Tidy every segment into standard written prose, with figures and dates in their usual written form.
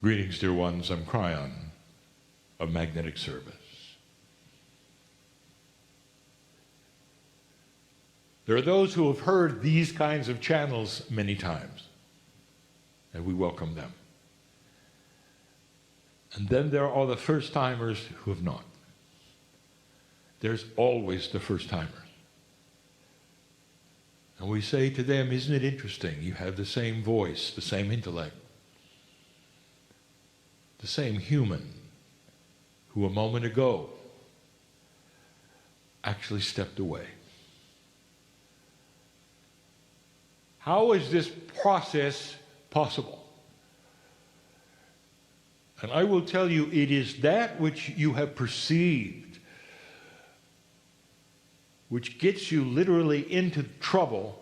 Greetings, dear ones. I'm Kryon of Magnetic Service. There are those who have heard these kinds of channels many times, and we welcome them. And then there are the first-timers who have not. There's always the first-timers. And we say to them, isn't it interesting? You have the same voice, the same intellect, the same human who a moment ago actually stepped away. How is this process possible? And I will tell you, it is that which you have perceived which gets you literally into trouble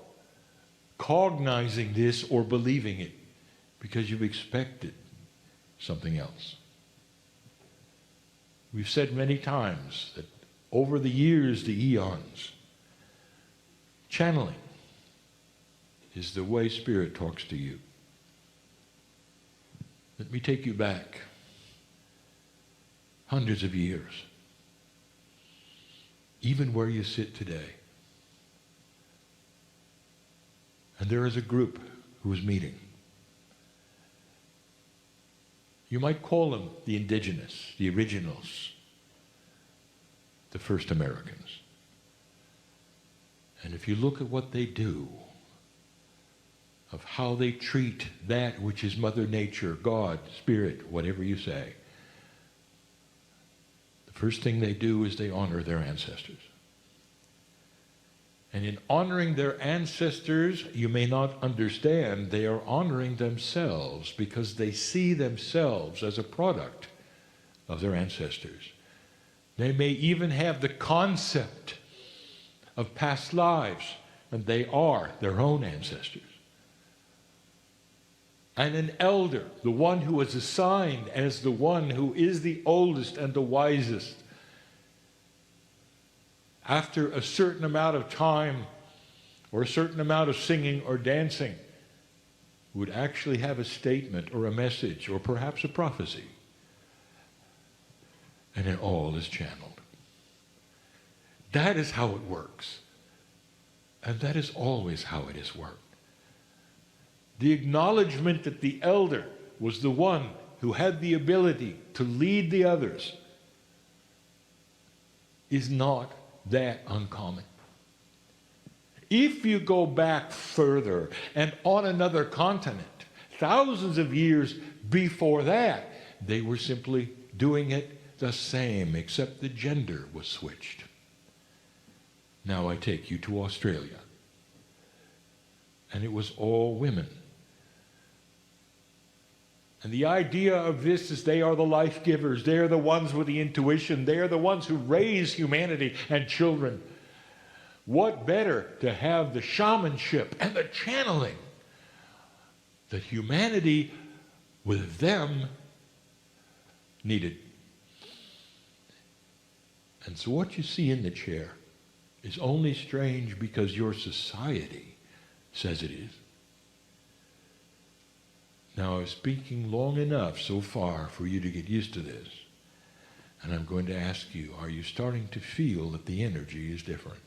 cognizing this or believing it because you've expected something else. We've said many times that over the years, the eons, channeling is the way Spirit talks to you. Let me take you back hundreds of years, even where you sit today. And there is a group who is meeting. You might call them the indigenous, the originals, the first Americans. And if you look at what they do, of how they treat that which is Mother Nature, God, Spirit, whatever you say, the first thing they do is they honor their ancestors. And in honoring their ancestors, you may not understand, they are honoring themselves because they see themselves as a product of their ancestors. They may even have the concept of past lives, and they are their own ancestors. And an elder, the one who is assigned as the one who is the oldest and the wisest, after a certain amount of time or a certain amount of singing or dancing, would actually have a statement or a message or perhaps a prophecy. And it all is channeled. That is how it works. And that is always how it has worked. The acknowledgement that the elder was the one who had the ability to lead the others is not that uncommon. If you go back further and on another continent, thousands of years before that, they were simply doing it the same, except the gender was switched. Now I take you to Australia, and it was all women. And the idea of this is they are the life givers. They are the ones with the intuition. They are the ones who raise humanity and children. What better to have the shamanship and the channeling that humanity with them needed. And so what you see in the chair is only strange because your society says it is. Now, I'm speaking long enough so far for you to get used to this. And I'm going to ask you, are you starting to feel that the energy is different?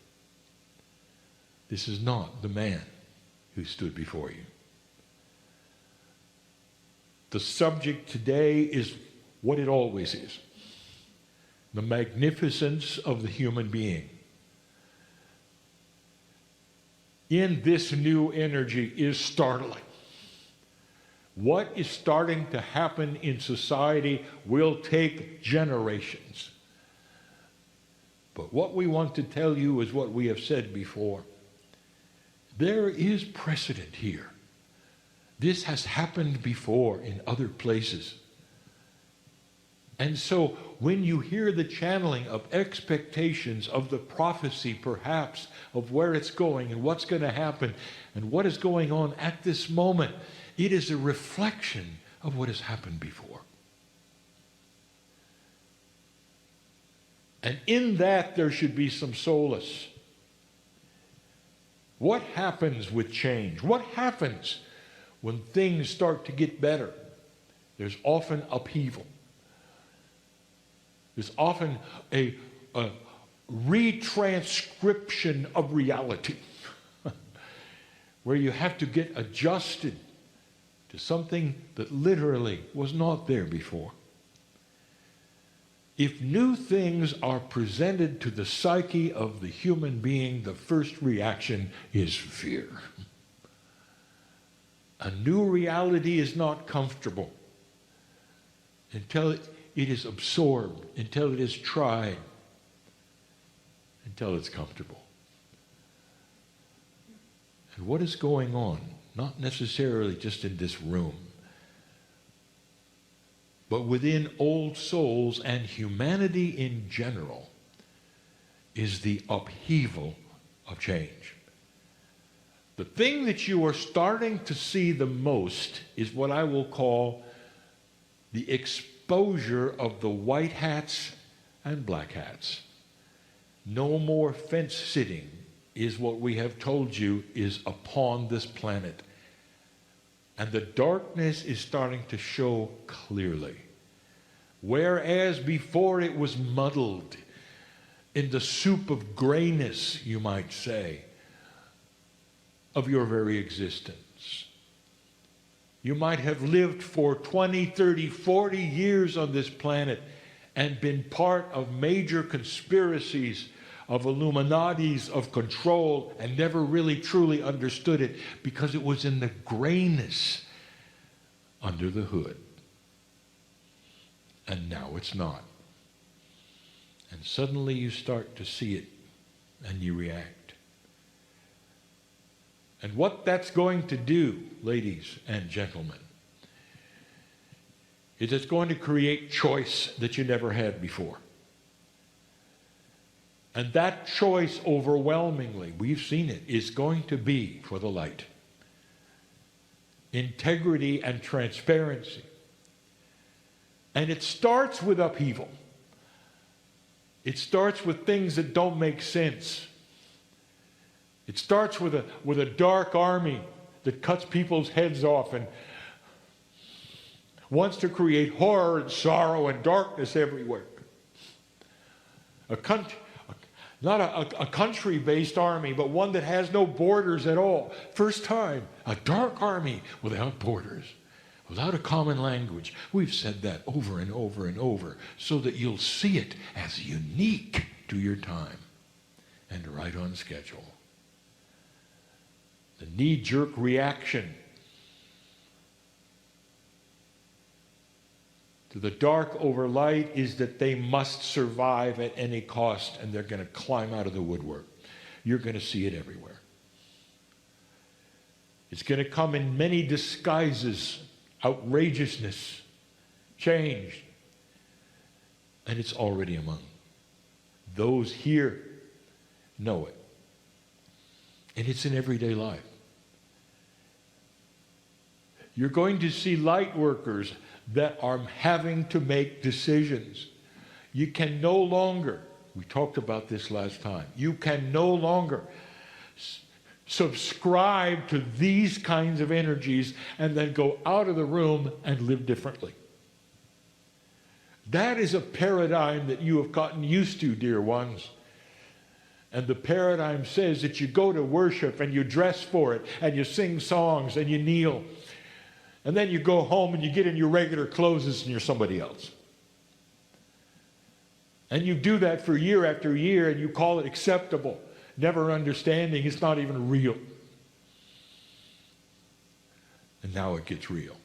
This is not the man who stood before you. The subject today is what it always is. The magnificence of the human being. In this new energy is startling. What is starting to happen in society will take generations. But what we want to tell you is what we have said before. There is precedent here. This has happened before in other places. And so when you hear the channeling of expectations of the prophecy, perhaps, of where it's going and what's going to happen and what is going on at this moment, it is a reflection of what has happened before. And in that there should be some solace. What happens with change? What happens when things start to get better? there's often upheaval. There's often a retranscription of reality where you have to get adjusted to something that literally was not there before. If new things are presented to the psyche of the human being, the first reaction is fear. A new reality is not comfortable until it is absorbed, until it is tried, until it's comfortable. And what is going on, not necessarily just in this room, but within old souls and humanity in general, is the upheaval of change. The thing that you are starting to see the most is what I will call the exposure of the white hats and black hats. No more fence sitting is what we have told you is upon this planet. And the darkness is starting to show clearly. Whereas before it was muddled in the soup of grayness, you might say, of your very existence. You might have lived for 20, 30, 40 years on this planet and been part of major conspiracies, of Illuminatis, of control, and never really truly understood it because it was in the grayness under the hood. And now it's not. And suddenly you start to see it and you react. And what that's going to do, ladies and gentlemen, is it's going to create choice that you never had before. And that choice overwhelmingly, we've seen it, is going to be for the light. Integrity and transparency. And it starts with upheaval. It starts with things that don't make sense. It starts with a dark army that cuts people's heads off and wants to create horror and sorrow and darkness everywhere. Not a country-based army, but one that has no borders at all. First time, a dark army without borders, without a common language. We've said that over and over and over so that you'll see it as unique to your time and right on schedule. The knee-jerk reaction to the dark over light is that they must survive at any cost, and they're going to climb out of the woodwork. You're going to see it everywhere. It's going to come in many disguises, outrageousness, change, and it's already among those here know it. And it's in everyday life. You're going to see light workers that are having to make decisions. You can no longer, we talked about this last time, you can no longer subscribe to these kinds of energies and then go out of the room and live differently. That is a paradigm that you have gotten used to, dear ones. And the paradigm says that you go to worship and you dress for it and you sing songs and you kneel. And then you go home and you get in your regular clothes and you're somebody else. And you do that for year after year and you call it acceptable, never understanding it's not even real. And now it gets real.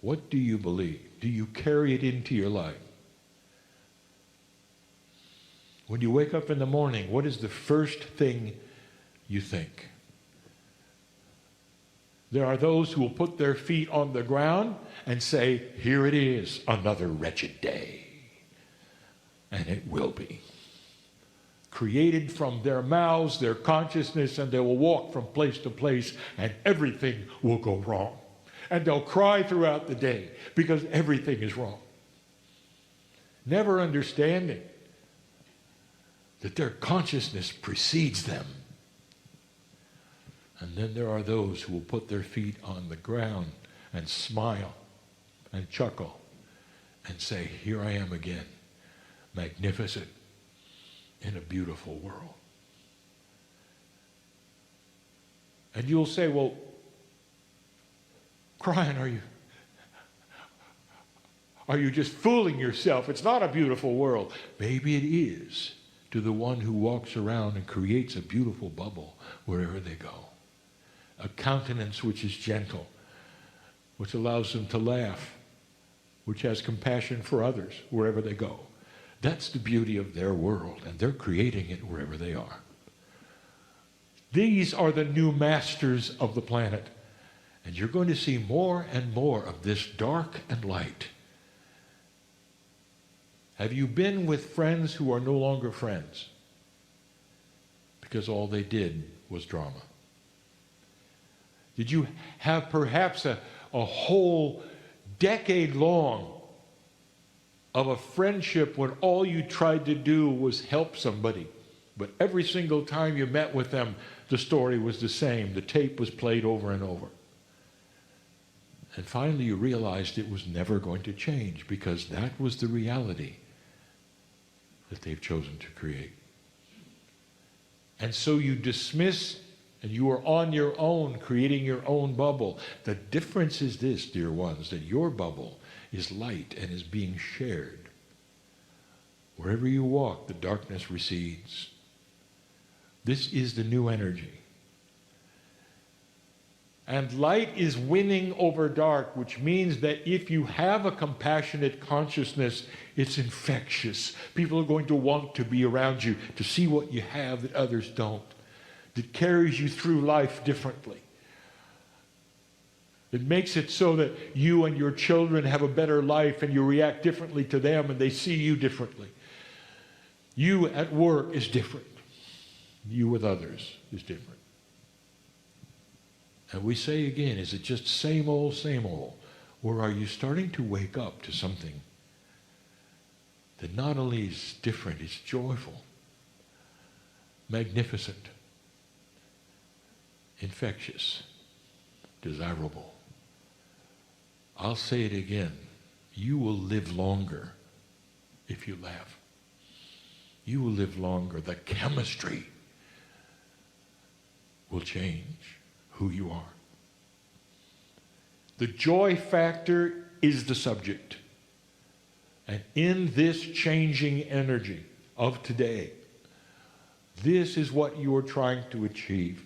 What do you believe? Do you carry it into your life? When you wake up in the morning, what is the first thing you think? There are those who will put their feet on the ground and say, here it is, another wretched day. And it will be. Created from their mouths, their consciousness, and they will walk from place to place, and everything will go wrong. And they'll cry throughout the day because everything is wrong. Never understanding that their consciousness precedes them. And then there are those who will put their feet on the ground and smile and chuckle and say, here I am again, magnificent in a beautiful world. And you'll say, well, Kryon, are you just fooling yourself? It's not a beautiful world. Maybe it is to the one who walks around and creates a beautiful bubble wherever they go. A countenance which is gentle, which allows them to laugh, which has compassion for others wherever they go. That's the beauty of their world, and they're creating it wherever they are. These are the new masters of the planet. And you're going to see more and more of this dark and light. Have you been with friends who are no longer friends? Because all they did was drama. Did you have perhaps a whole decade long of a friendship when all you tried to do was help somebody? But every single time you met with them, the story was the same. The tape was played over and over. And finally you realized it was never going to change because that was the reality that they've chosen to create. And so you dismiss and you are on your own, creating your own bubble. The difference is this, dear ones, that your bubble is light and is being shared. Wherever you walk, the darkness recedes. This is the new energy. And light is winning over dark, which means that if you have a compassionate consciousness, it's infectious. People are going to want to be around you, to see what you have that others don't. It carries you through life differently. It makes it so that you and your children have a better life and you react differently to them and they see you differently. You at work is different. You with others is different. And we say again, is it just same old, or are you starting to wake up to something that not only is different, it's joyful, magnificent, infectious, desirable? I'll say it again. You will live longer if you laugh. You will live longer. The chemistry will change who you are. The joy factor is the subject. And in this changing energy of today, this is what you are trying to achieve.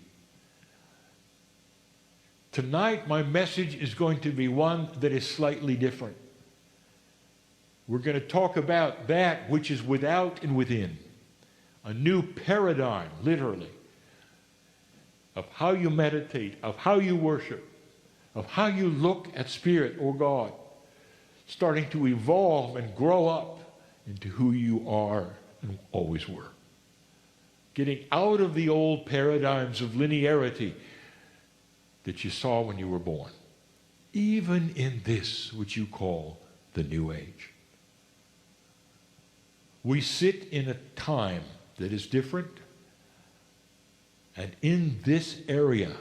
Tonight, my message is going to be one that is slightly different. We're going to talk about that which is without and within. A new paradigm, literally, of how you meditate, of how you worship, of how you look at Spirit or God, starting to evolve and grow up into who you are and always were. Getting out of the old paradigms of linearity that you saw when you were born, even in this which you call the New Age. We sit in a time that is different, and in this area,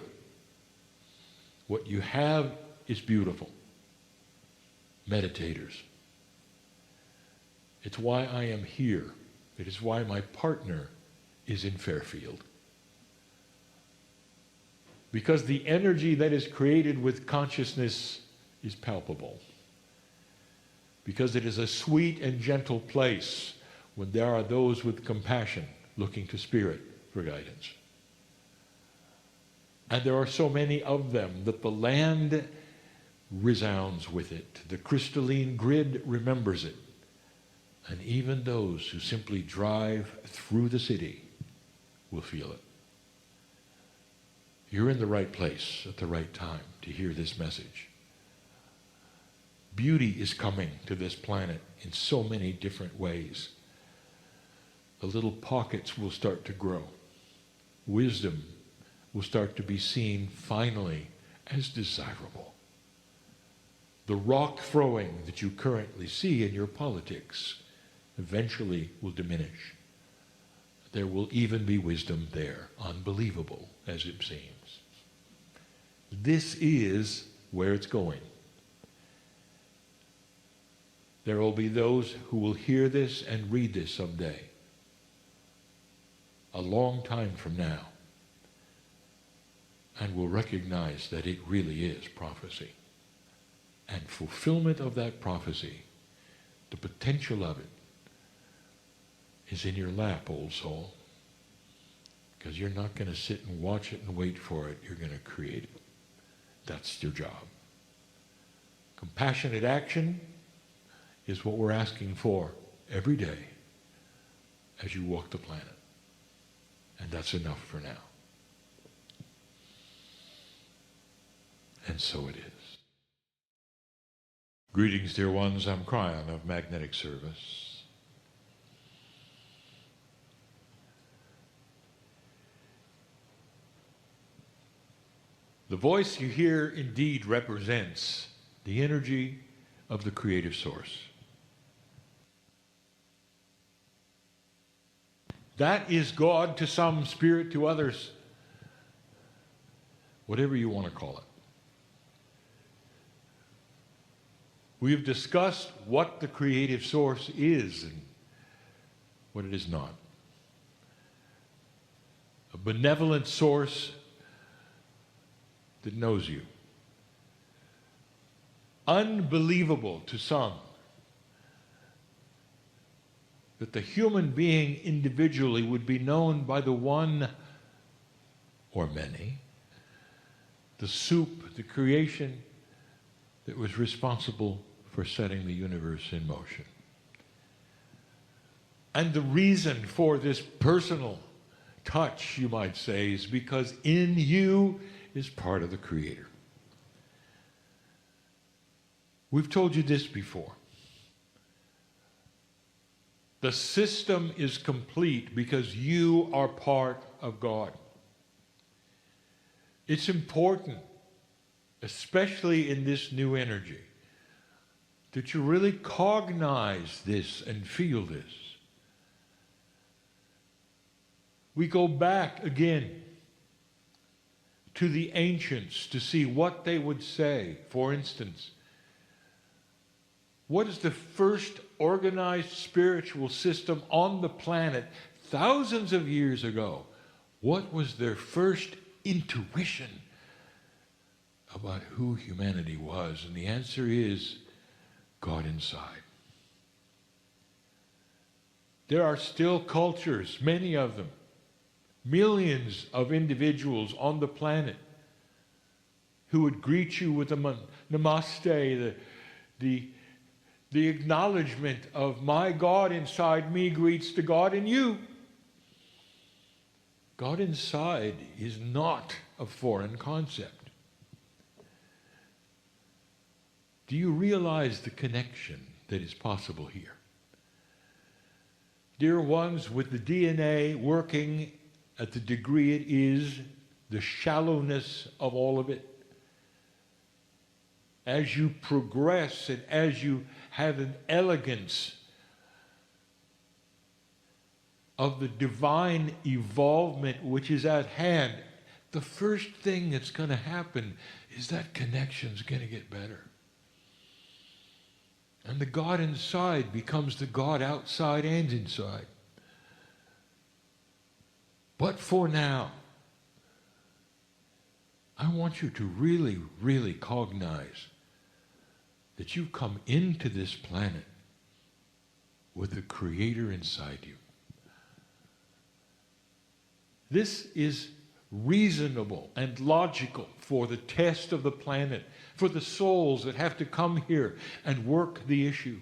what you have is beautiful. Meditators. It's why I am here. It is why my partner is in Fairfield. Because the energy that is created with consciousness is palpable. Because it is a sweet and gentle place when there are those with compassion looking to Spirit for guidance. And there are so many of them that the land resounds with it. The crystalline grid remembers it. And even those who simply drive through the city will feel it. You're in the right place at the right time to hear this message. Beauty is coming to this planet in so many different ways. The little pockets will start to grow. Wisdom will start to be seen finally as desirable. The rock throwing that you currently see in your politics eventually will diminish. There will even be wisdom there, unbelievable as it seems. This is where it's going. There will be those who will hear this and read this someday, a long time from now, and will recognize that it really is prophecy. And fulfillment of that prophecy, the potential of it, is in your lap, old soul. Because you're not going to sit and watch it and wait for it. You're going to create it. That's your job. Compassionate action is what we're asking for every day as you walk the planet. And that's enough for now. And so it is. Greetings, dear ones. I'm Kryon of Magnetic Service. The voice you hear indeed represents the energy of the creative source. That is God to some, spirit to others, whatever you want to call it. We have discussed what the creative source is and what it is not. A benevolent source that knows you. Unbelievable to some that the human being individually would be known by the one or many, the soup, the creation that was responsible for setting the universe in motion. And the reason for this personal touch, you might say, is because in you is part of the Creator. We've told you this before. The system is complete because you are part of God. It's important, especially in this new energy, that you really cognize this and feel this. We go back again to the ancients to see what they would say. For instance, what is the first organized spiritual system on the planet thousands of years ago? What was their first intuition about who humanity was? And the answer is God inside. There are still cultures, many of them, millions of individuals on the planet who would greet you with a namaste, the acknowledgement of my God inside me greets the God in you. God inside is not a foreign concept. Do you realize the connection that is possible here? Dear ones, with the DNA working at the degree it is, the shallowness of all of it, as you progress and as you have an elegance of the divine evolvement which is at hand, the first thing that's going to happen is that connection's going to get better. And the God inside becomes the God outside and inside. But for now, I want you to really, really cognize that you come into this planet with the Creator inside you. This is reasonable and logical for the test of the planet, for the souls that have to come here and work the issue.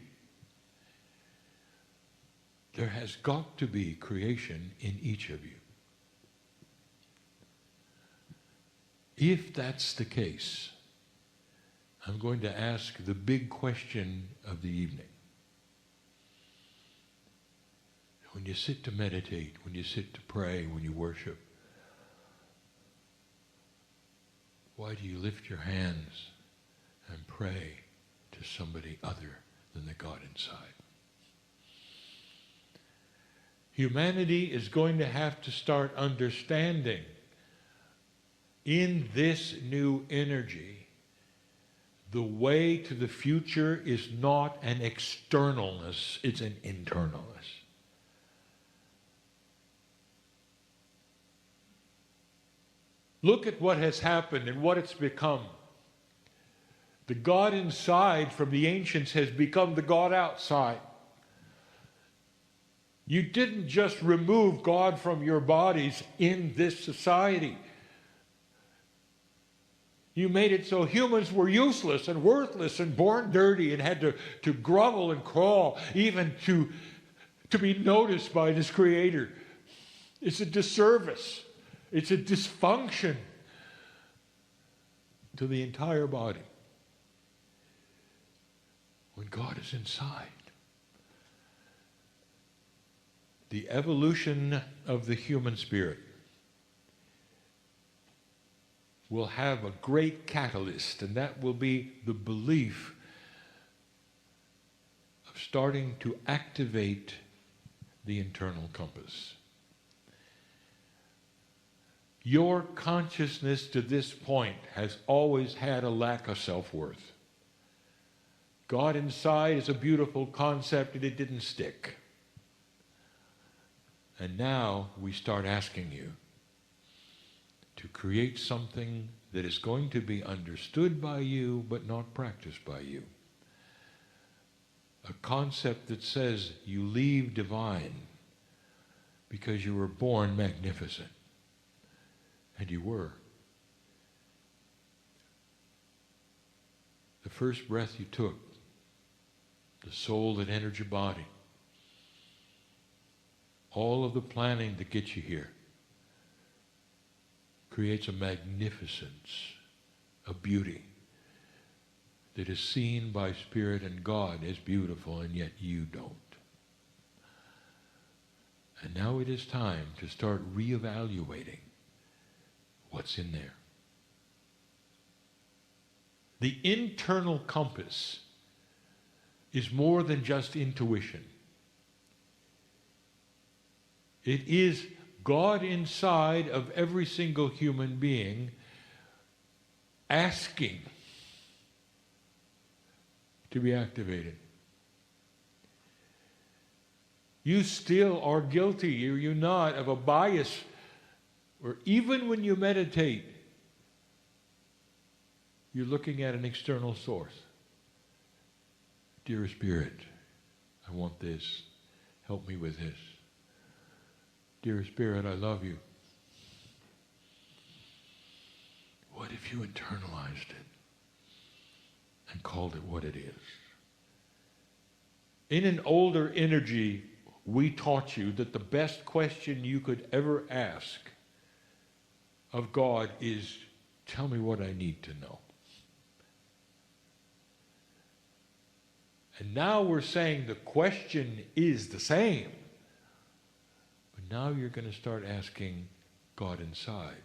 There has got to be creation in each of you. If that's the case, I'm going to ask the big question of the evening. When you sit to meditate, when you sit to pray, when you worship, why do you lift your hands and pray to somebody other than the God inside? Humanity is going to have to start understanding in this new energy The way to the future is not an externalness, it's an internalness. Look at what has happened and what it's become. The God inside from the ancients has become the God outside. You didn't just remove God from your bodies in this society. You made it so humans were useless and worthless and born dirty and had to grovel and crawl even to be noticed by this Creator. It's a disservice. It's a dysfunction to the entire body. When God is inside, the evolution of the human spirit will have a great catalyst, and that will be the belief of starting to activate the internal compass. Your consciousness to this point has always had a lack of self-worth. God inside is a beautiful concept and it didn't stick. And now we start asking you to create something that is going to be understood by you but not practiced by you. A concept that says you leave divine because you were born magnificent. And you were. The first breath you took, the soul that entered your body, all of the planning that gets you here creates a magnificence, a beauty that is seen by Spirit and God as beautiful, and yet you don't. And now it is time to start reevaluating what's in there. The internal compass is more than just intuition. It is God inside of every single human being asking to be activated. You still are guilty, are you not, of a bias where even when you meditate, you're looking at an external source. Dear Spirit, I want this. Help me with this. Dear Spirit, I love you. What if you internalized it and called it what it is? In an older energy, we taught you that the best question you could ever ask of God is, tell me what I need to know. And now we're saying the question is the same. But now you're going to start asking God inside.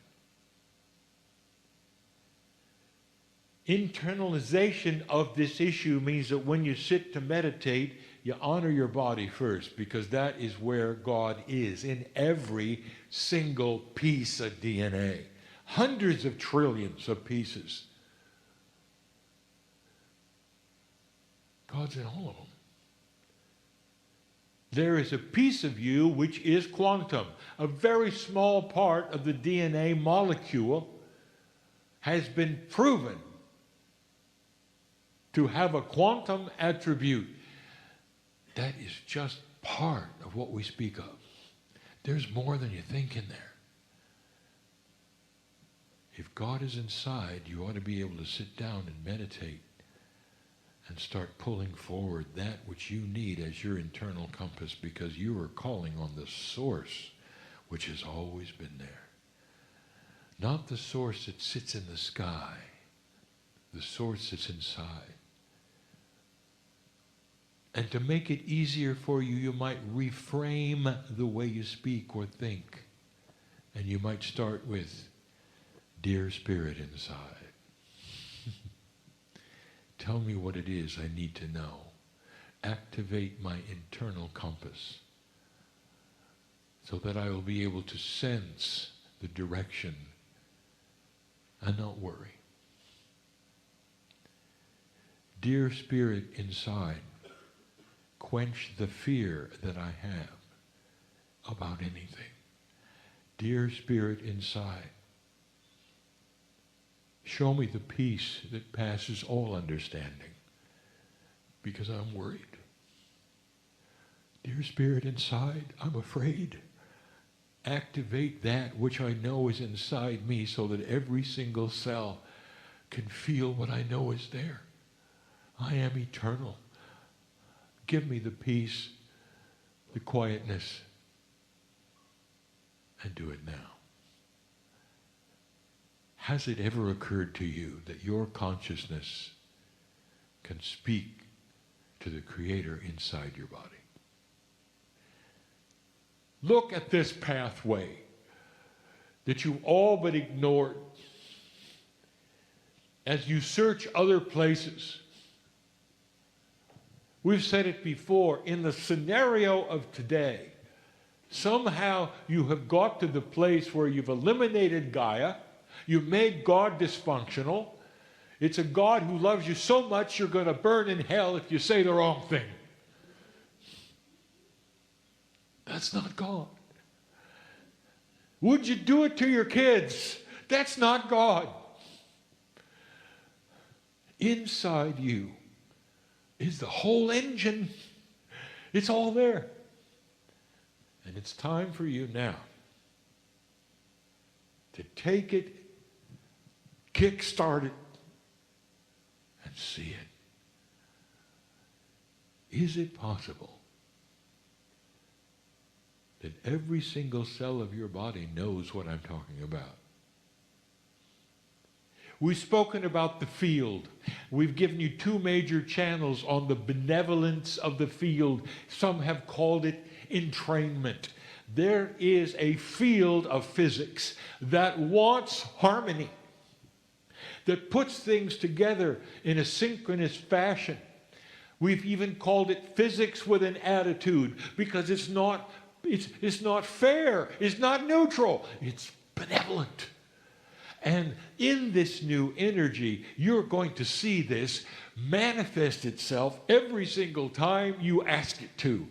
Internalization of this issue means that when you sit to meditate, you honor your body first, because that is where God is, in every single piece of DNA. Hundreds of trillions of pieces. God's in all of them. There is a piece of you which is quantum. A very small part of the DNA molecule has been proven to have a quantum attribute. That is just part of what we speak of. There's more than you think in there. If God is inside, you ought to be able to sit down and meditate and start pulling forward that which you need as your internal compass, because you are calling on the source which has always been there. Not the source that sits in the sky, the source that's inside. And to make it easier for you, you might reframe the way you speak or think. And you might start with, Dear Spirit inside, tell me what it is I need to know. Activate my internal compass so that I will be able to sense the direction and not worry. Dear Spirit inside, quench the fear that I have about anything. Dear Spirit inside, show me the peace that passes all understanding, because I'm worried. Dear Spirit inside, I'm afraid. Activate that which I know is inside me so that every single cell can feel what I know is there. I am eternal. Give me the peace, the quietness, and do it now. Has it ever occurred to you that your consciousness can speak to the Creator inside your body? Look at this pathway that you've all but ignored. As you search other places, we've said it before, in the scenario of today, somehow you have got to the place where you've eliminated Gaia, you've made God dysfunctional. It's a God who loves you so much you're going to burn in hell if you say the wrong thing. That's not God. Would you do it to your kids? That's not God. Inside you is the whole engine. It's all there. And it's time for you now to take it, kickstart it, and see it. Is it possible that every single cell of your body knows what I'm talking about? We've spoken about the field. We've given you two major channels on the benevolence of the field. Some have called it entrainment. There is a field of physics that wants harmony, that puts things together in a synchronous fashion. We've even called it physics with an attitude, because it's not fair, it's not neutral, it's benevolent. And in this new energy, you're going to see this manifest itself every single time you ask it to.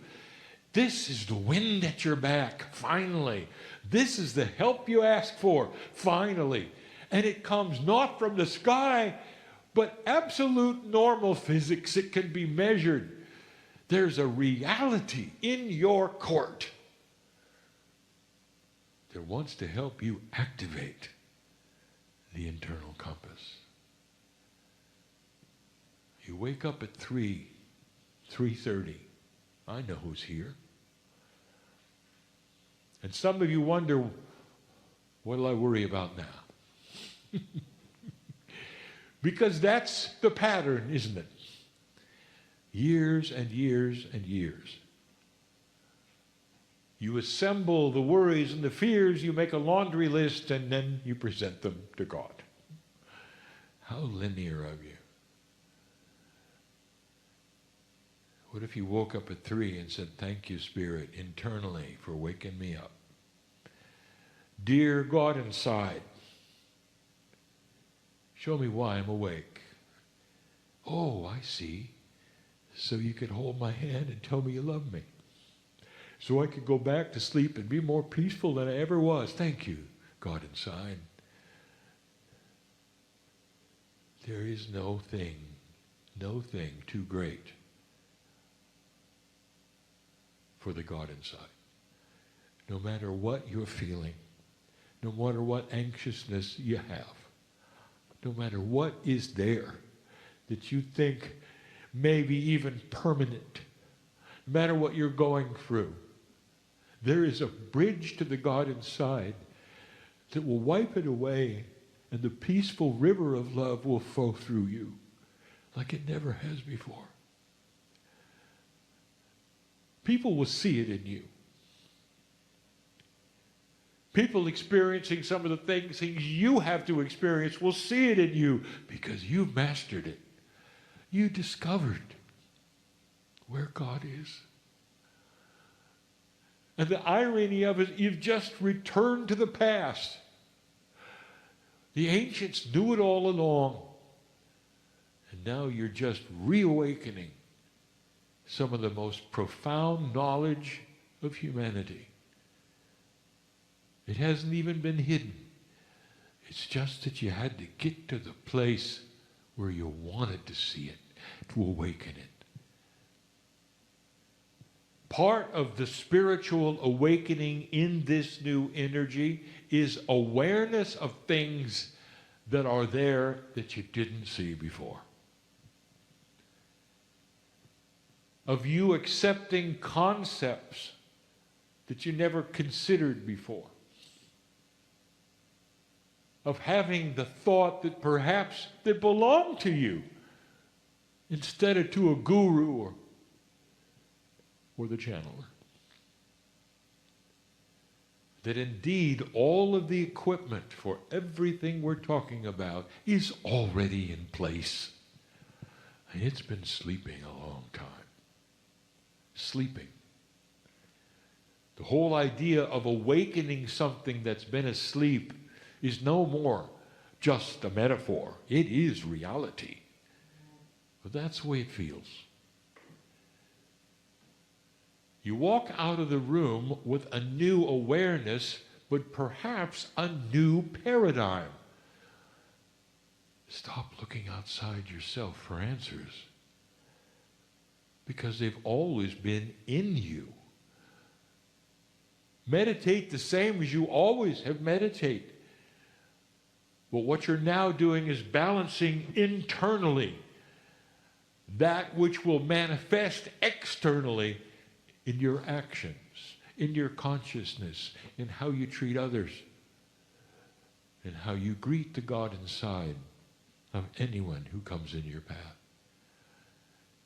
This is the wind at your back, finally. This is the help you ask for, finally. And it comes not from the sky, but absolute normal physics. It can be measured. There's a reality in your court that wants to help you activate the internal compass. You wake up at 3:30. I know who's here. And some of you wonder, what will I worry about now? Because that's the pattern, isn't it? Years and years and years. You assemble the worries and the fears, you make a laundry list, and then you present them to God. How linear of you. What if you woke up at 3 and said, thank you, Spirit, internally for waking me up. Dear God inside, show me why I'm awake. Oh, I see. So you could hold my hand and tell me you love me. So I could go back to sleep and be more peaceful than I ever was. Thank you, God inside. There is no thing too great for the God inside. No matter what you're feeling, no matter what anxiousness you have, no matter what is there that you think may be even permanent, no matter what you're going through, there is a bridge to the God inside that will wipe it away, and the peaceful river of love will flow through you like it never has before. People will see it in you. People experiencing some of the things you have to experience will see it in you because you've mastered it. You discovered where God is. And the irony of it, you've just returned to the past. The ancients knew it all along. And now you're just reawakening some of the most profound knowledge of humanity. It hasn't even been hidden. It's just that you had to get to the place where you wanted to see it, to awaken it. Part of the spiritual awakening in this new energy is awareness of things that are there that you didn't see before. Of you accepting concepts that you never considered before. Of having the thought that perhaps they belong to you instead of to a guru or the channeler. That indeed all of the equipment for everything we're talking about is already in place. And it's been sleeping a long time. Sleeping. The whole idea of awakening something that's been asleep is no more just a metaphor. It is reality. But that's the way it feels. You walk out of the room with a new awareness, but perhaps a new paradigm. Stop looking outside yourself for answers, because they've always been in you. Meditate the same as you always have meditated. But what you're now doing is balancing internally that which will manifest externally in your actions, in your consciousness, in how you treat others, in how you greet the God inside of anyone who comes in your path.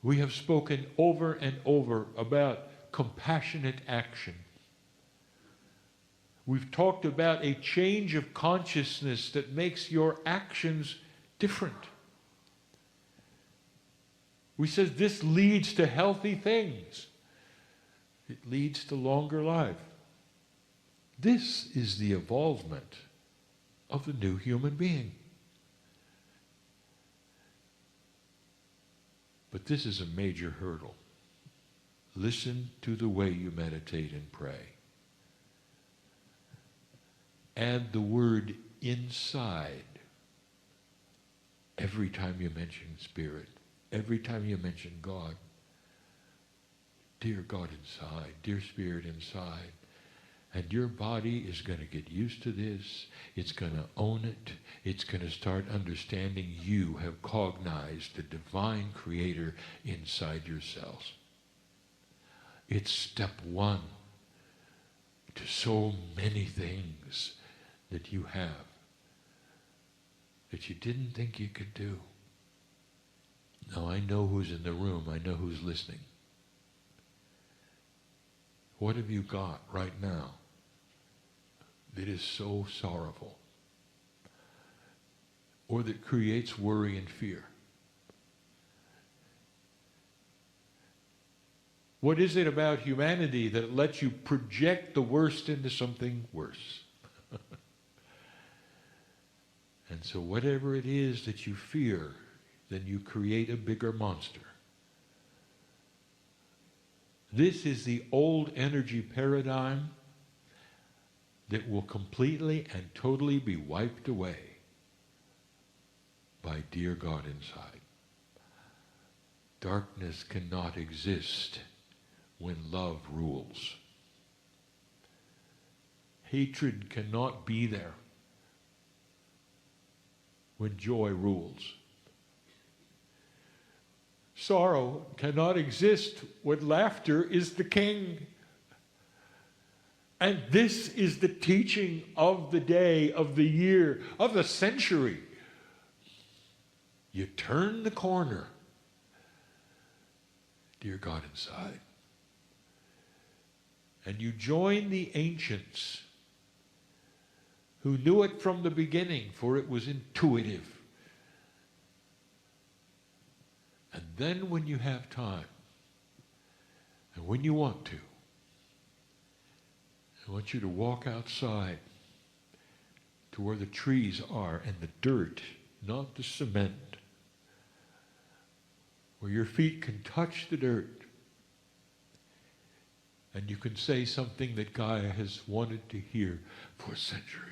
We have spoken over and over about compassionate action. We've talked about a change of consciousness that makes your actions different. We said this leads to healthy things. It leads to longer life. This is the evolvement of the new human being. But this is a major hurdle. Listen to the way you meditate and pray. Add the word inside every time you mention Spirit, every time you mention God. Dear God inside, dear Spirit inside. And your body is going to get used to this. It's going to own it. It's going to start understanding you have cognized the divine creator inside yourselves. It's step one to so many things that you have that you didn't think you could do. Now I know who's in the room. I know who's listening. What have you got right now that is so sorrowful, or that creates worry and fear? What is it about humanity that lets you project the worst into something worse? And so whatever it is that you fear, then you create a bigger monster. This is the old energy paradigm that will completely and totally be wiped away by dear God inside. Darkness cannot exist when love rules. Hatred cannot be there when joy rules. Sorrow cannot exist when laughter is the king. And this is the teaching of the day, of the year, of the century. You turn the corner, dear God inside, and you join the ancients who knew it from the beginning, for it was intuitive. And then when you have time, and when you want to, I want you to walk outside to where the trees are and the dirt, not the cement. where your feet can touch the dirt and you can say something that Gaia has wanted to hear for centuries.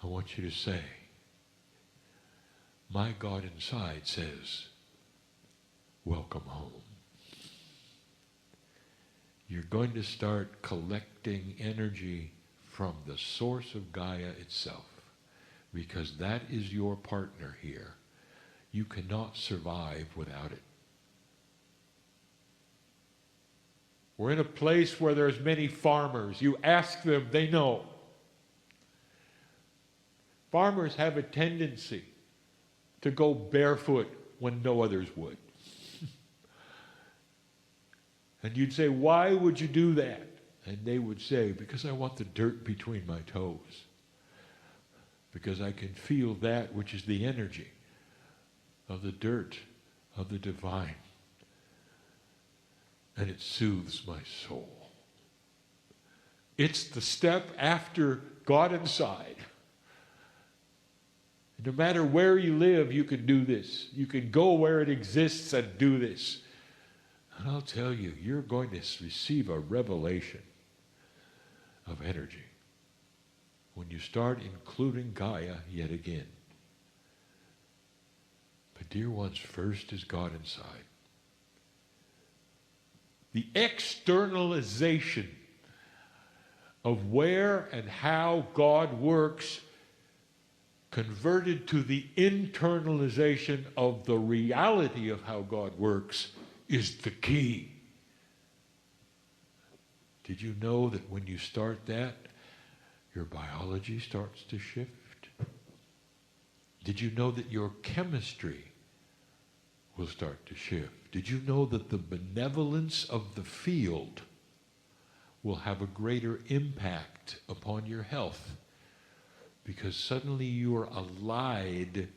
I want you to say, my God inside says, welcome home. You're going to start collecting energy from the source of Gaia itself, because that is your partner here. You cannot survive without it. We're in a place where there's many farmers. You ask them, they know. Farmers have a tendency to go barefoot when no others would. And you'd say, why would you do that? And they would say, because I want the dirt between my toes. Because I can feel that which is the energy of the dirt, of the divine. And it soothes my soul. It's the step after God inside. No matter where you live, you can do this. You can go where it exists and do this. And I'll tell you, you're going to receive a revelation of energy when you start including Gaia yet again. But dear ones, first is God inside. The externalization of where and how God works converted to the internalization of the reality of how God works is the key. Did you know that when you start that, your biology starts to shift? Did you know that your chemistry will start to shift? Did you know that the benevolence of the field will have a greater impact upon your health? Because suddenly you are allied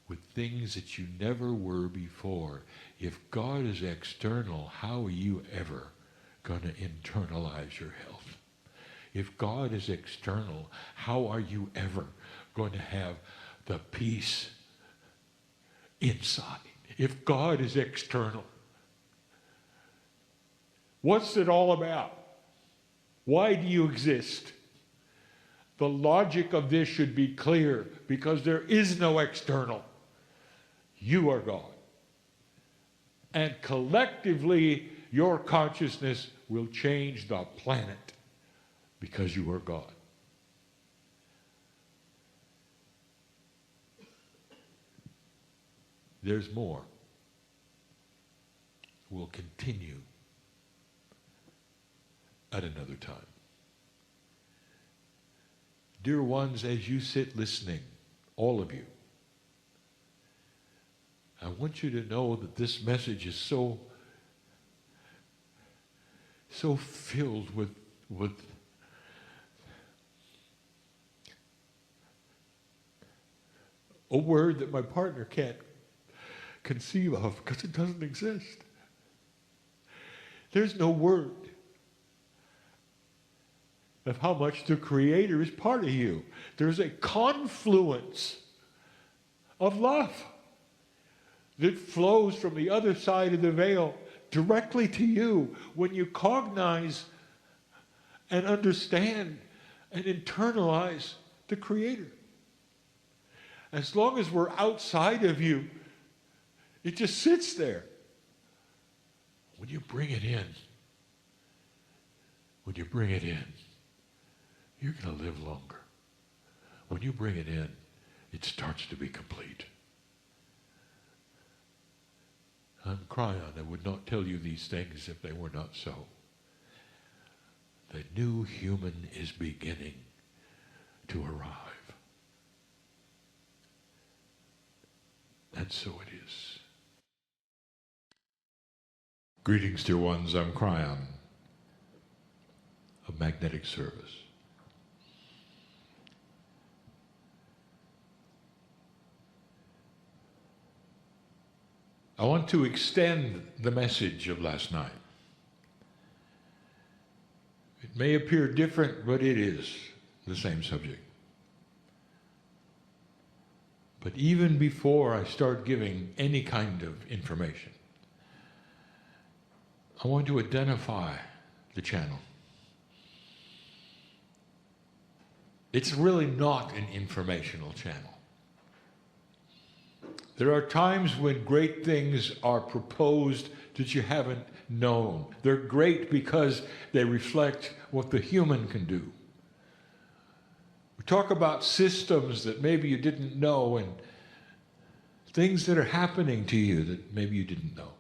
with things that you never were before. If God is external, how are you ever going to internalize your health? If God is external, how are you ever going to have the peace inside? If God is external, what's it all about? Why do you exist? The logic of this should be clear, because there is no external. You are God. And collectively, your consciousness will change the planet because you are God. There's more. We'll continue at another time. Dear ones, as you sit listening, all of you, I want you to know that this message is so filled with a word that my partner can't conceive of because it doesn't exist. There's no word of how much the Creator is part of you. There's a confluence of love that flows from the other side of the veil directly to you when you cognize and understand and internalize the Creator. As long as we're outside of you, it just sits there. When you bring it in, you're going to live longer. When you bring it in, it starts to be complete. I'm Kryon. I would not tell you these things if they were not so. The new human is beginning to arrive. And so it is. Greetings, dear ones. I'm Kryon of Magnetic Service. I want to extend the message of last night. It may appear different, but it is the same subject. But even before I start giving any kind of information, I want to identify the channel. It's really not an informational channel. There are times when great things are proposed that you haven't known. They're great because they reflect what the human can do. We talk about systems that maybe you didn't know and things that are happening to you that maybe you didn't know.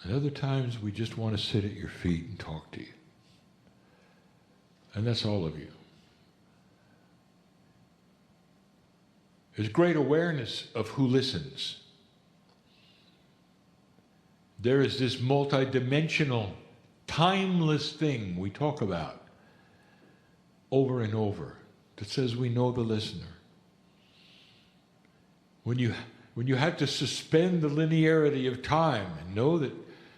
And other times we just want to sit at your feet and talk to you. And that's all of you. There's great awareness of who listens. There is this multidimensional, timeless thing we talk about over and over that says we know the listener. When you have to suspend the linearity of time and know that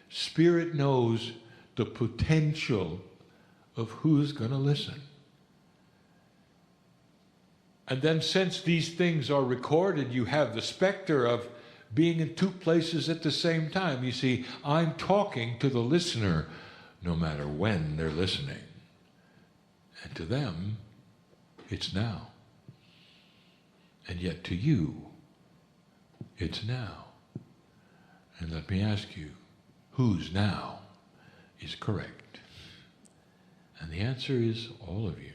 Spirit knows the potential of who's going to listen. And then since these things are recorded, you have the specter of being in two places at the same time. You see, I'm talking to the listener no matter when they're listening. And to them, it's now. And yet to you, it's now. And let me ask you, whose now is correct? And the answer is all of you.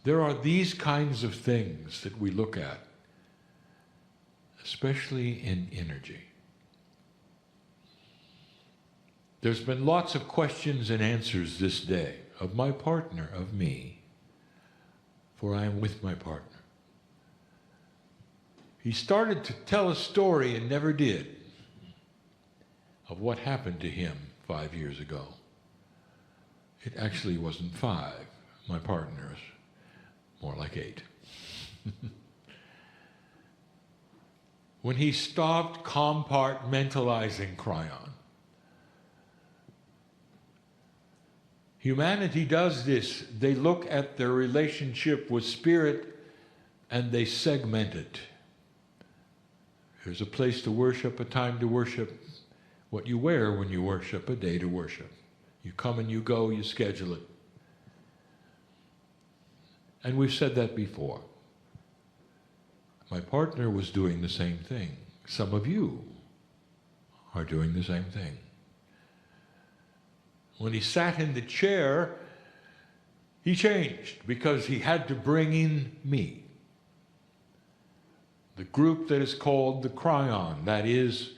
There are these kinds of things that we look at, especially in energy. There's been lots of questions and answers this day of my partner, of me, for I am with my partner. He started to tell a story and never did of what happened to him 5 years ago. It actually wasn't 5. My partner's more like 8. When he stopped compartmentalizing Kryon. Humanity does this. They look at their relationship with Spirit and they segment it. There's a place to worship, a time to worship, what you wear when you worship, a day to worship. You come and you go, you schedule it. And we've said that before. My partner was doing the same thing. Some of you are doing the same thing. When he sat in the chair, he changed because he had to bring in me. The group that is called the Kryon, that is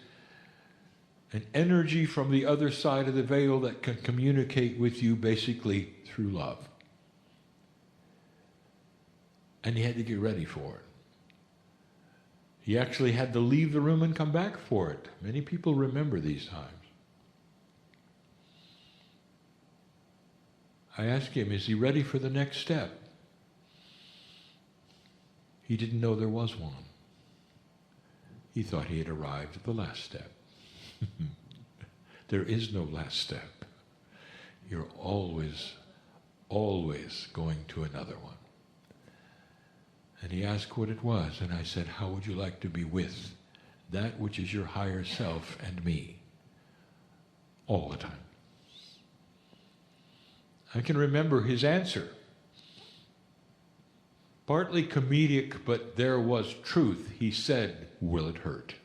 an energy from the other side of the veil that can communicate with you basically through love. And he had to get ready for it. He actually had to leave the room and come back for it. Many people remember these times. I asked him, is he ready for the next step? He didn't know there was one. He thought he had arrived at the last step. There is no last step. You're always, always going to another one. And he asked what it was, and I said, how would you like to be with that which is your higher self and me? All the time. I can remember his answer. Partly comedic, but there was truth. He said, will it hurt?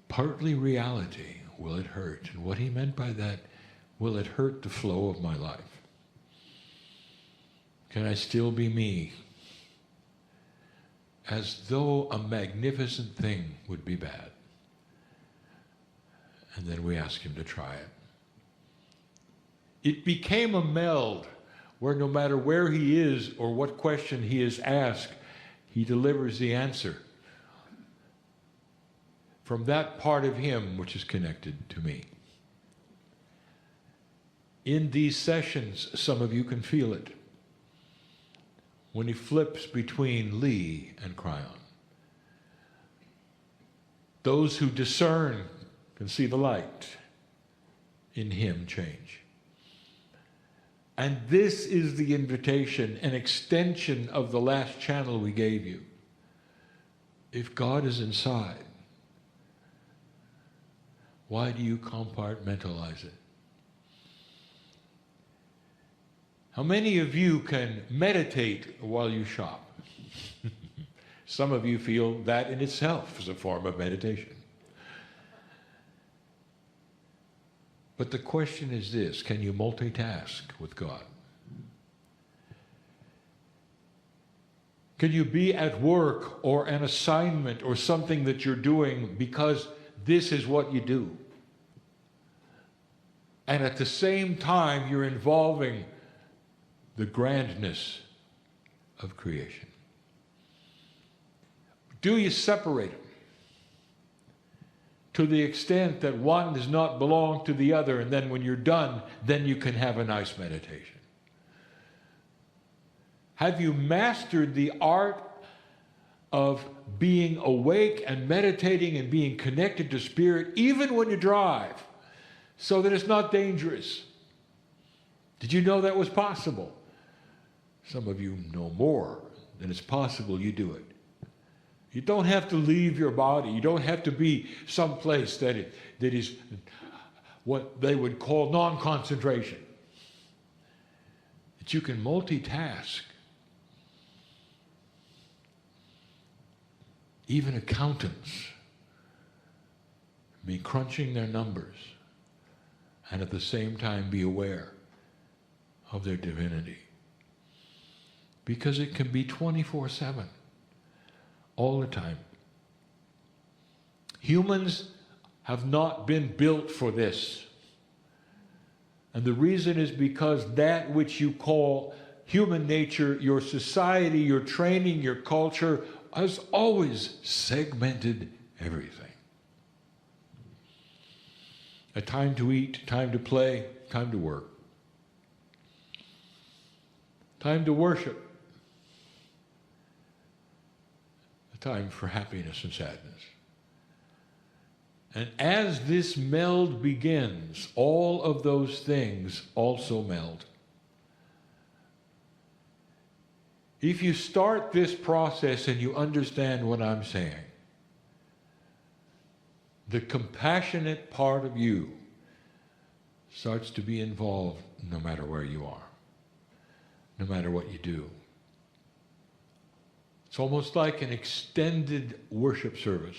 Partly reality, will it hurt? And what he meant by that, will it hurt the flow of my life? Can I still be me? As though a magnificent thing would be bad. And then we ask him to try it. It became a meld where no matter where he is or what question he is asked, he delivers the answer from that part of him which is connected to me. In these sessions, some of you can feel it. When he flips between Lee and Kryon. Those who discern can see the light in him change. And this is the invitation, an extension of the last channel we gave you. If God is inside, why do you compartmentalize it? How many of you can meditate while you shop? Some of you feel that in itself is a form of meditation. But the question is this: can you multitask with God? Can you be at work or an assignment or something that you're doing because this is what you do? And at the same time, you're involving the grandness of creation. Do you separate them to the extent that one does not belong to the other, and then when you're done, then you can have a nice meditation? Have you mastered the art of being awake and meditating and being connected to Spirit even when you drive, so that it's not dangerous? Did you know that was possible? Some of you know more than it's possible you do it. You don't have to leave your body. You don't have to be someplace that is what they would call non-concentration. That you can multitask. Even accountants be crunching their numbers and at the same time be aware of their divinity. Because it can be 24/7, all the time. Humans have not been built for this. And the reason is because that which you call human nature, your society, your training, your culture, has always segmented everything. A time to eat, time to play, time to work. Time to worship. A time for happiness and sadness. And as this meld begins, all of those things also meld. If you start this process and you understand what I'm saying, the compassionate part of you starts to be involved no matter where you are, no matter what you do. It's almost like an extended worship service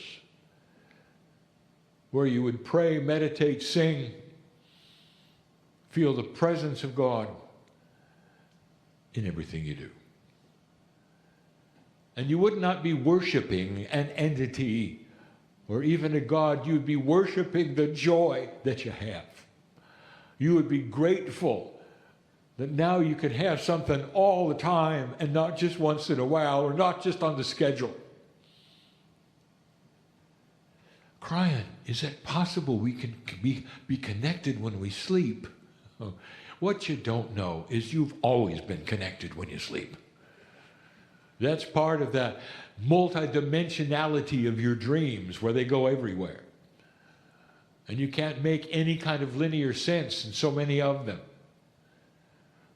where you would pray, meditate, sing, feel the presence of God in everything you do. And you would not be worshiping an entity or even a God. You would be worshiping the joy that you have. You would be grateful that now you could have something all the time and not just once in a while or not just on the schedule. Kryon, is it possible we can be connected when we sleep? What you don't know is you've always been connected when you sleep. That's part of that multidimensionality of your dreams where they go everywhere. And you can't make any kind of linear sense in so many of them.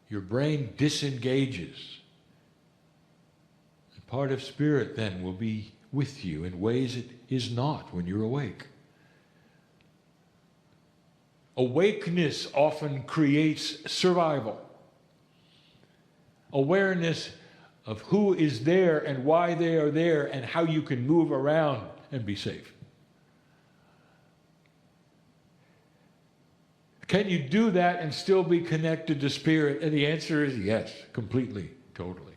Your brain disengages. And part of spirit then will be with you in ways it is not when you're awake. Awakeness often creates survival. Awareness of who is there and why they are there and how you can move around and be safe. Can you do that and still be connected to Spirit? And the answer is yes, completely, totally.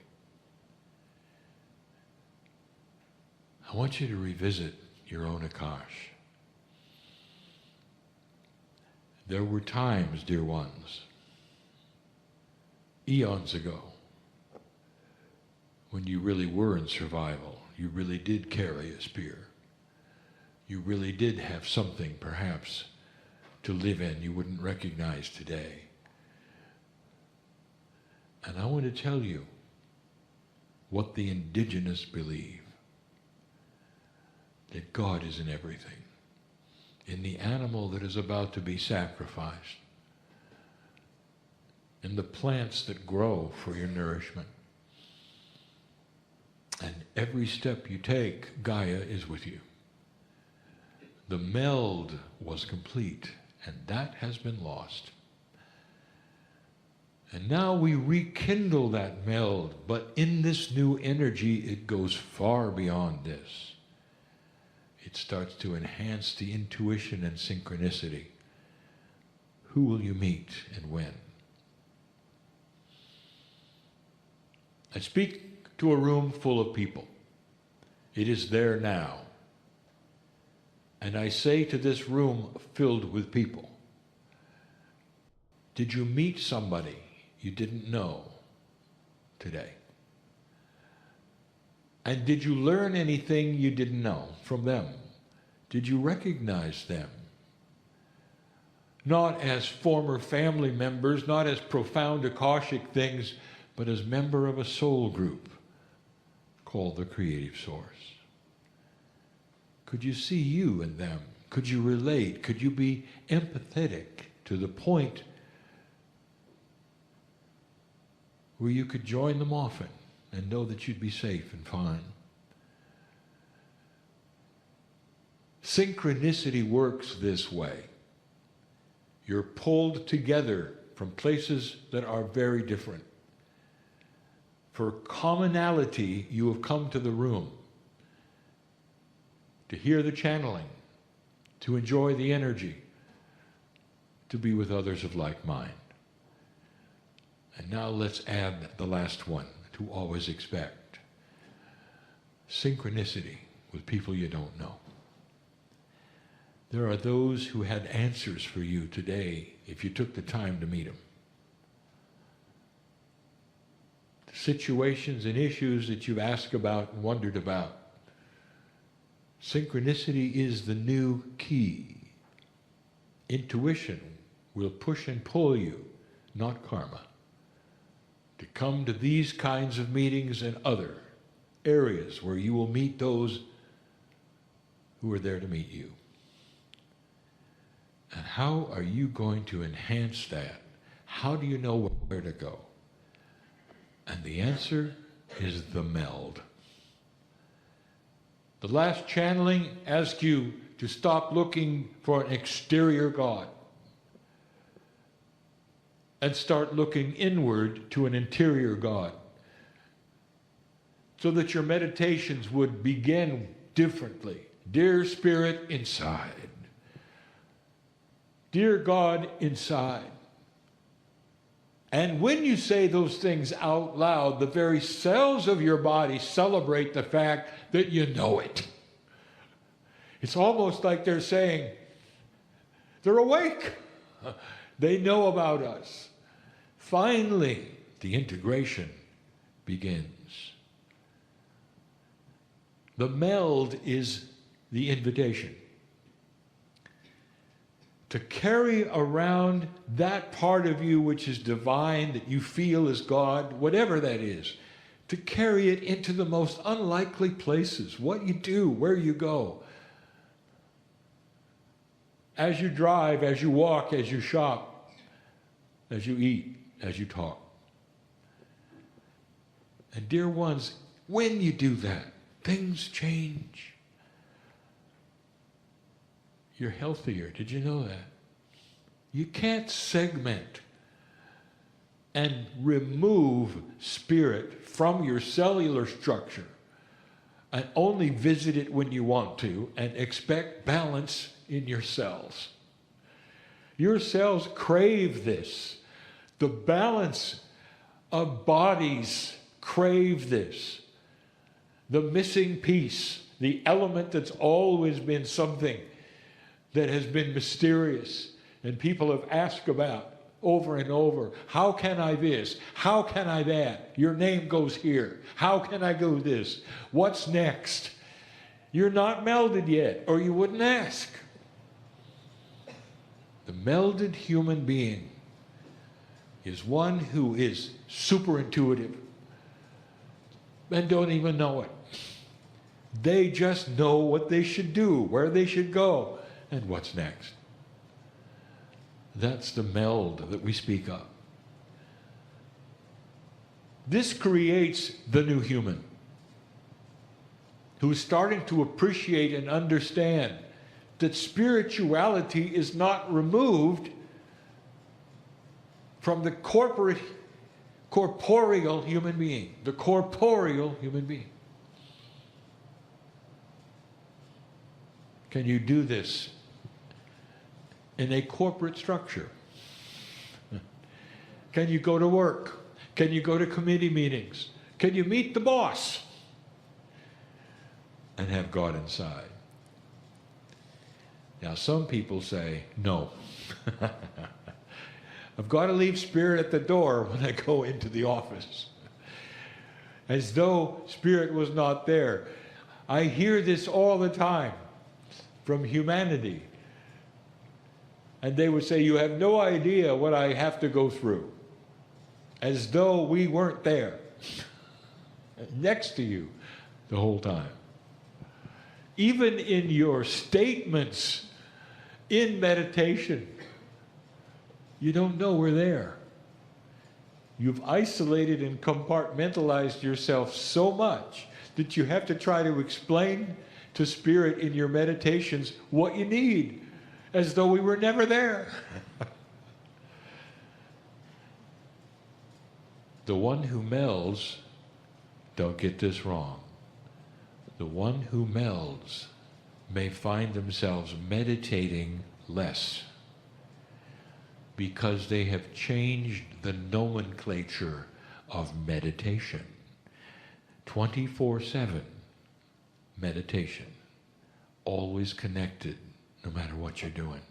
I want you to revisit your own Akash. There were times, dear ones, eons ago, when you really were in survival. You really did carry a spear. You really did have something, perhaps, to live in you wouldn't recognize today. And I want to tell you what the indigenous believe. That God is in everything. In the animal that is about to be sacrificed. and the plants that grow for your nourishment. And every step you take, Gaia is with you. The meld was complete, and that has been lost. And now we rekindle that meld, but in this new energy, it goes far beyond this. It starts to enhance the intuition and synchronicity. Who will you meet and when? I speak to a room full of people. It is there now. And I say to this room filled with people, did you meet somebody you didn't know today? And did you learn anything you didn't know from them? Did you recognize them? Not as former family members, not as profound Akashic things, but as member of a soul group called the Creative Source. Could you see you in them? Could you relate? Could you be empathetic to the point where you could join them often and know that you'd be safe and fine? Synchronicity works this way. You're pulled together from places that are very different. For commonality, you have come to the room to hear the channeling, to enjoy the energy, to be with others of like mind. And now let's add the last one, to always expect. Synchronicity with people you don't know. There are those who had answers for you today if you took the time to meet them. Situations and issues that you've asked about and wondered about. Synchronicity is the new key. Intuition will push and pull you, not karma, to come to these kinds of meetings and other areas where you will meet those who are there to meet you. And how are you going to enhance that? How do you know where to go? And the answer is the meld. The last channeling asks you to stop looking for an exterior God and start looking inward to an interior God, so that your meditations would begin differently. Dear Spirit inside. Dear God inside. And when you say those things out loud, the very cells of your body celebrate the fact that you know it. It's almost like they're saying, they're awake. They know about us. Finally, the integration begins. The meld is the invitation to carry around that part of you which is divine, that you feel is God, whatever that is, to carry it into the most unlikely places, what you do, where you go. As you drive, as you walk, as you shop, as you eat, as you talk. And dear ones, when you do that, things change. You're healthier. Did you know that? You can't segment and remove spirit from your cellular structure and only visit it when you want to and expect balance in your cells. Your cells crave this. The balance of bodies crave this. The missing piece, the element that's always been something that has been mysterious and people have asked about over and over. How can I this? How can I that? Your name goes here. How can I go this? What's next? You're not melded yet, or you wouldn't ask. The melded human being is one who is super intuitive and don't even know it. They just know what they should do, where they should go, and what's next. That's the meld that we speak of. This creates the new human, who is starting to appreciate and understand that spirituality is not removed from the corporeal human being, the corporeal human being. Can you do this in a corporate structure? Can you go to work? Can you go to committee meetings? Can you meet the boss and have God inside? Now, some people say, no. I've got to leave Spirit at the door when I go into the office. As though Spirit was not there. I hear this all the time from humanity. And they would say, you have no idea what I have to go through. As though we weren't there. Next to you the whole time. Even in your statements in meditation, you don't know we're there. You've isolated and compartmentalized yourself so much that you have to try to explain to Spirit in your meditations what you need, as though we were never there. The one who melds, don't get this wrong, the one who melds may find themselves meditating less because they have changed the nomenclature of meditation. 24/7 meditation, always connected no matter what you're doing,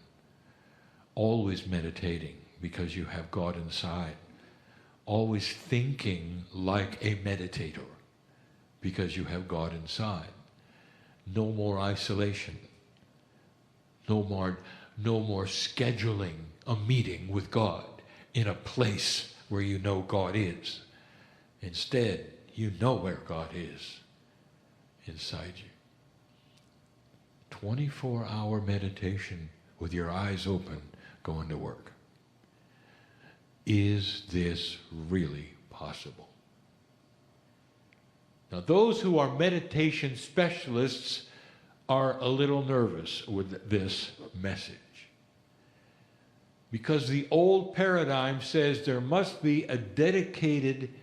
always meditating because you have God inside, always thinking like a meditator because you have God inside. No more isolation, no more scheduling a meeting with God in a place where you know God is. Instead, you know where God is inside you. 24-hour meditation with your eyes open, going to work. Is this really possible? Now, those who are meditation specialists are a little nervous with this message. Because the old paradigm says there must be a dedicated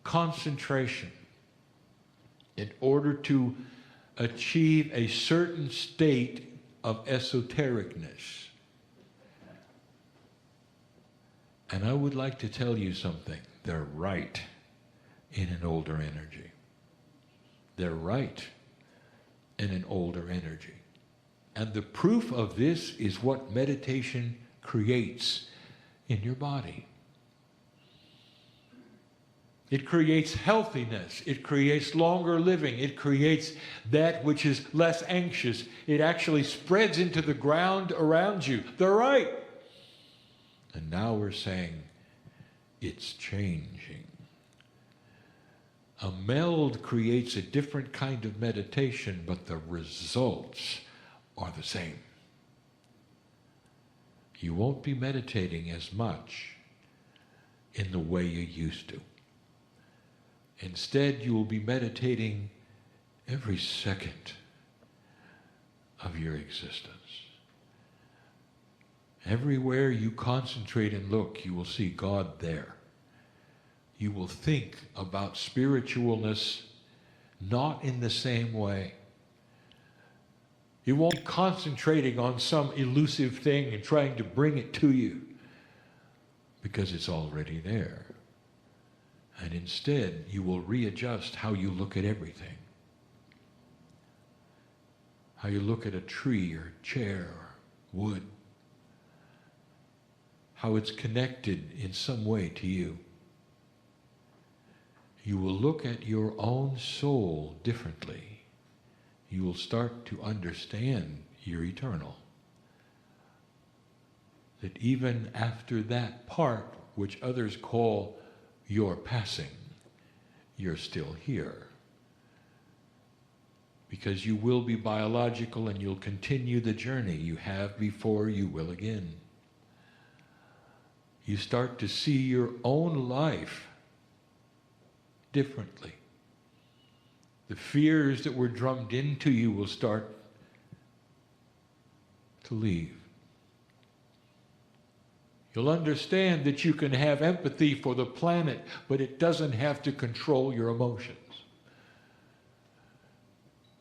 concentration in order to achieve a certain state of esotericness. And I would like to tell you something. They're right in an older energy. They're right in an older energy. And the proof of this is what meditation creates in your body. It creates healthiness. It creates longer living. It creates that which is less anxious. It actually spreads into the ground around you. They're right. And now we're saying it's changing. A meld creates a different kind of meditation, but the results are the same. You won't be meditating as much in the way you used to. Instead, you will be meditating every second of your existence. Everywhere you concentrate and look, you will see God there. You will think about spiritualness not in the same way. You won't be concentrating on some elusive thing and trying to bring it to you because it's already there. And instead, you will readjust how you look at everything. How you look at a tree or chair or wood. How it's connected in some way to you. You will look at your own soul differently. You will start to understand you're eternal. That even after that part, which others call your passing, you're still here. Because you will be biological and you'll continue the journey you have before you will again. You start to see your own life differently. The fears that were drummed into you will start to leave. You'll understand that you can have empathy for the planet, but it doesn't have to control your emotions.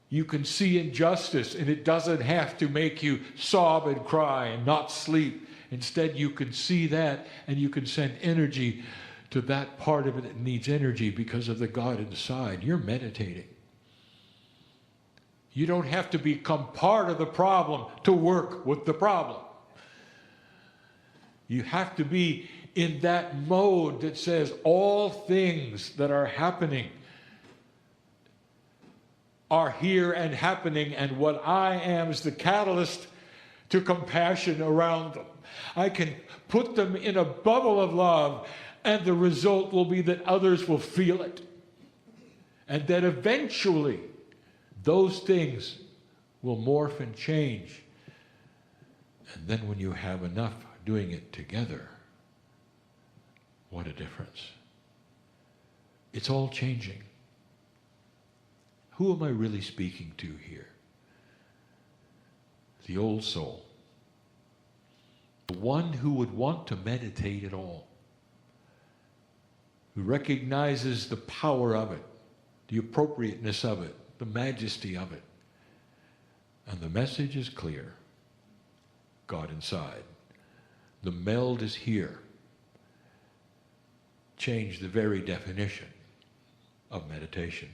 You can see injustice, and it doesn't have to make you sob and cry and not sleep. Instead, you can see that, and you can send energy to that part of it that needs energy because of the God inside. You're meditating. You don't have to become part of the problem to work with the problem. You have to be in that mode that says all things that are happening are here and happening, and what I am is the catalyst to compassion around them. I can put them in a bubble of love, and the result will be that others will feel it. And that eventually those things will morph and change. And then when you have enough doing it together, what a difference. It's all changing. Who am I really speaking to here? The old soul. The one who would want to meditate at all. Who recognizes the power of it, the appropriateness of it, the majesty of it. And the message is clear. God inside. The meld is here. Change the very definition of meditation.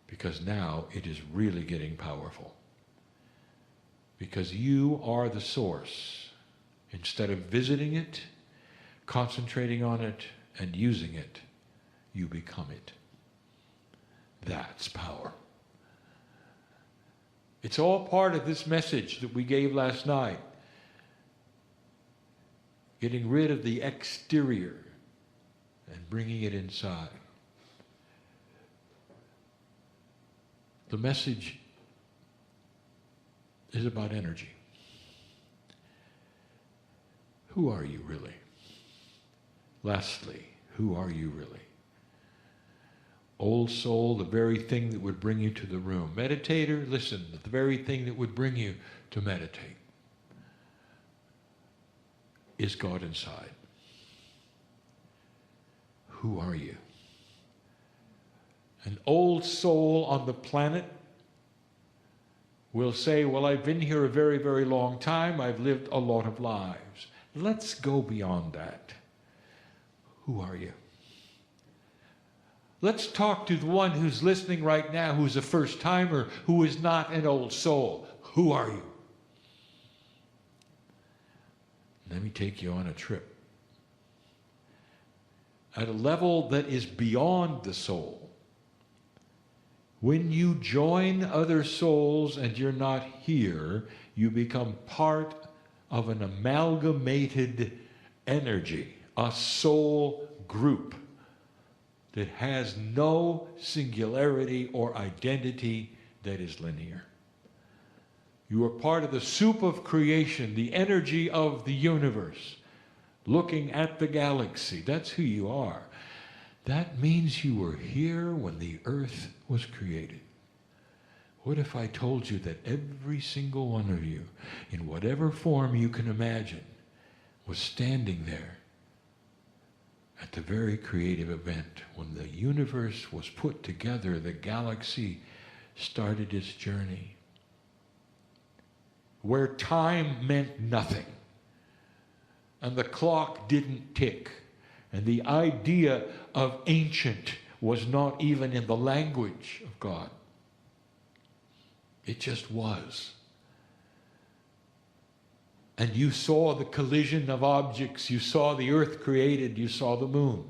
Because now it is really getting powerful. Because you are the source. Instead of visiting it, concentrating on it, and using it, you become it. That's power. It's all part of this message that we gave last night. Getting rid of the exterior and bringing it inside. The message is about energy. Who are you really? Lastly, who are you really? Old soul, the very thing that would bring you to the room. Meditator, listen, the very thing that would bring you to meditate is God inside. Who are you? An old soul on the planet will say, well, I've been here a very, very long time. I've lived a lot of lives. Let's go beyond that. Who are you? Let's talk to the one who's listening right now, who's a first-timer, who is not an old soul. Who are you? Let me take you on a trip. At a level that is beyond the soul. When you join other souls and you're not here, you become part of an amalgamated energy, a soul group that has no singularity or identity that is linear. You are part of the soup of creation, the energy of the universe, looking at the galaxy. That's who you are. That means you were here when the earth was created. What if I told you that every single one of you, in whatever form you can imagine, was standing there at the very creative event when the universe was put together, the galaxy started its journey, where time meant nothing, and the clock didn't tick, and the idea of ancient was not even in the language of God. It just was. And you saw the collision of objects. You saw the earth created. You saw the moon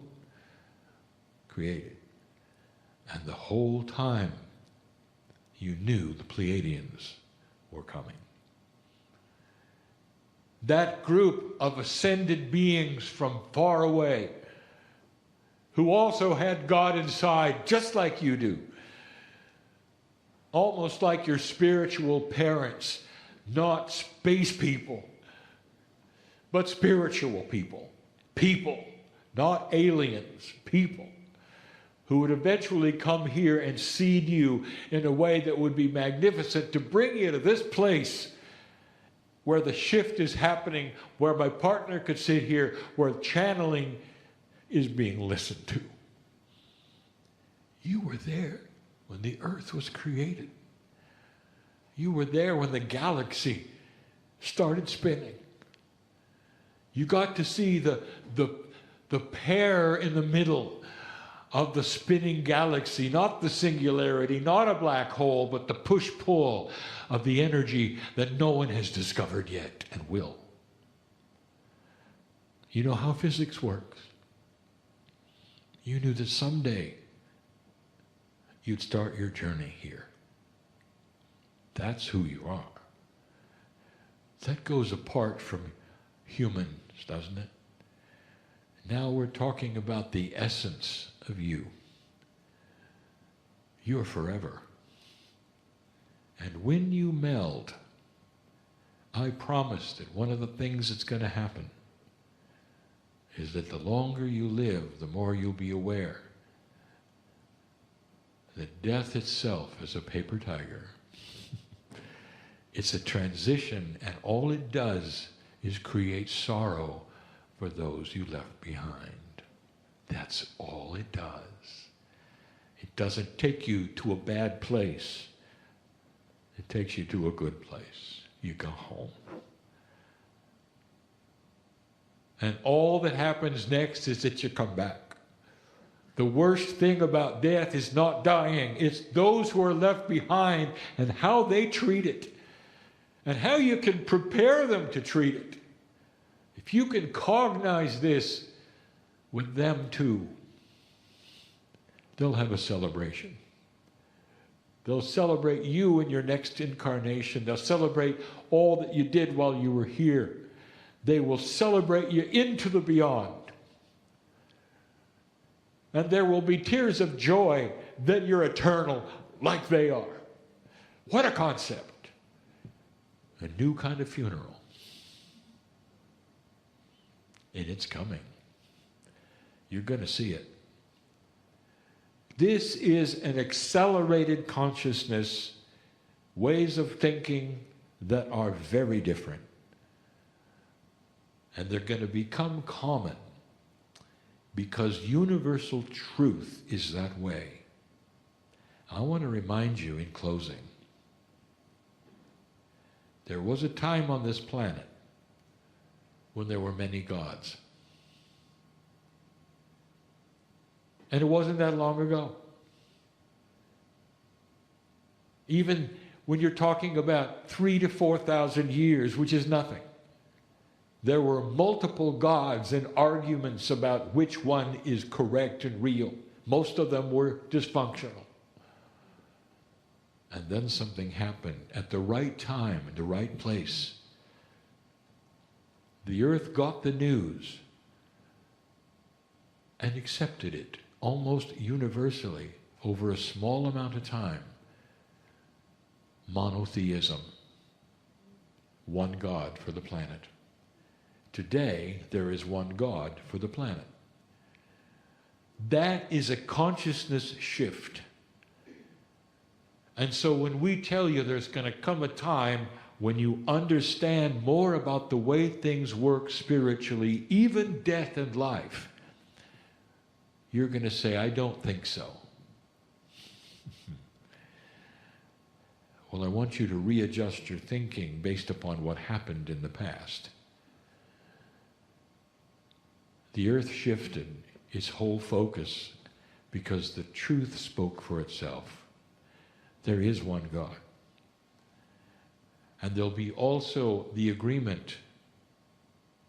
created. And the whole time, you knew the Pleiadians were coming. That group of ascended beings from far away, who also had God inside, just like you do, almost like your spiritual parents, not space people, but spiritual people. People, not aliens, people who would eventually come here and seed you in a way that would be magnificent to bring you to this place where the shift is happening, where my partner could sit here, where channeling is being listened to. You were there when the earth was created. You were there when the galaxy started spinning. You got to see the pair in the middle of the spinning galaxy, not the singularity, not a black hole, but the push-pull of the energy that no one has discovered yet and will. You know how physics works. You knew that someday you'd start your journey here. That's who you are. That goes apart from humans, doesn't it? Now we're talking about the essence of you. You're forever. And when you meld, I promise that one of the things that's going to happen is that the longer you live, the more you'll be aware that death itself is a paper tiger. It's a transition, and all it does is create sorrow for those you left behind. That's all it does. It doesn't take you to a bad place. It takes you to a good place. You go home. And all that happens next is that you come back. The worst thing about death is not dying. It's those who are left behind and how they treat it. And how you can prepare them to treat it. If you can cognize this with them too, they'll have a celebration. They'll celebrate you in your next incarnation. They'll celebrate all that you did while you were here. They will celebrate you into the beyond. And there will be tears of joy that you're eternal like they are. What a concept. A new kind of funeral. And it's coming. You're going to see it. This is an accelerated consciousness, ways of thinking that are very different. And they're going to become common because universal truth is that way. I want to remind you in closing, there was a time on this planet when there were many gods. And it wasn't that long ago. Even when you're talking about 3,000 to 4,000 years, which is nothing, there were multiple gods and arguments about which one is correct and real. Most of them were dysfunctional. And then something happened at the right time, in the right place. The earth got the news and accepted it almost universally over a small amount of time. Monotheism. One God for the planet. Today, there is one God for the planet. That is a consciousness shift. And so when we tell you there's going to come a time when you understand more about the way things work spiritually, even death and life, you're going to say, I don't think so. Well, I want you to readjust your thinking based upon what happened in the past. The earth shifted its whole focus because the truth spoke for itself. There is one God. And there'll be also the agreement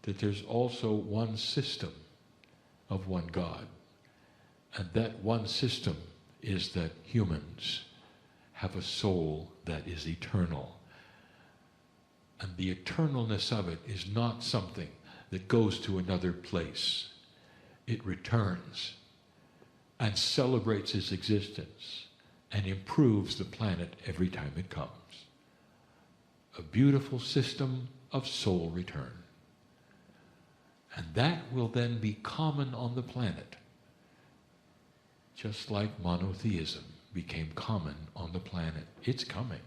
that there's also one system of one God. And that one system is that humans have a soul that is eternal. And the eternalness of it is not something that goes to another place. It returns and celebrates its existence and improves the planet every time it comes. A beautiful system of soul return. And that will then be common on the planet. Just like monotheism became common on the planet. It's coming.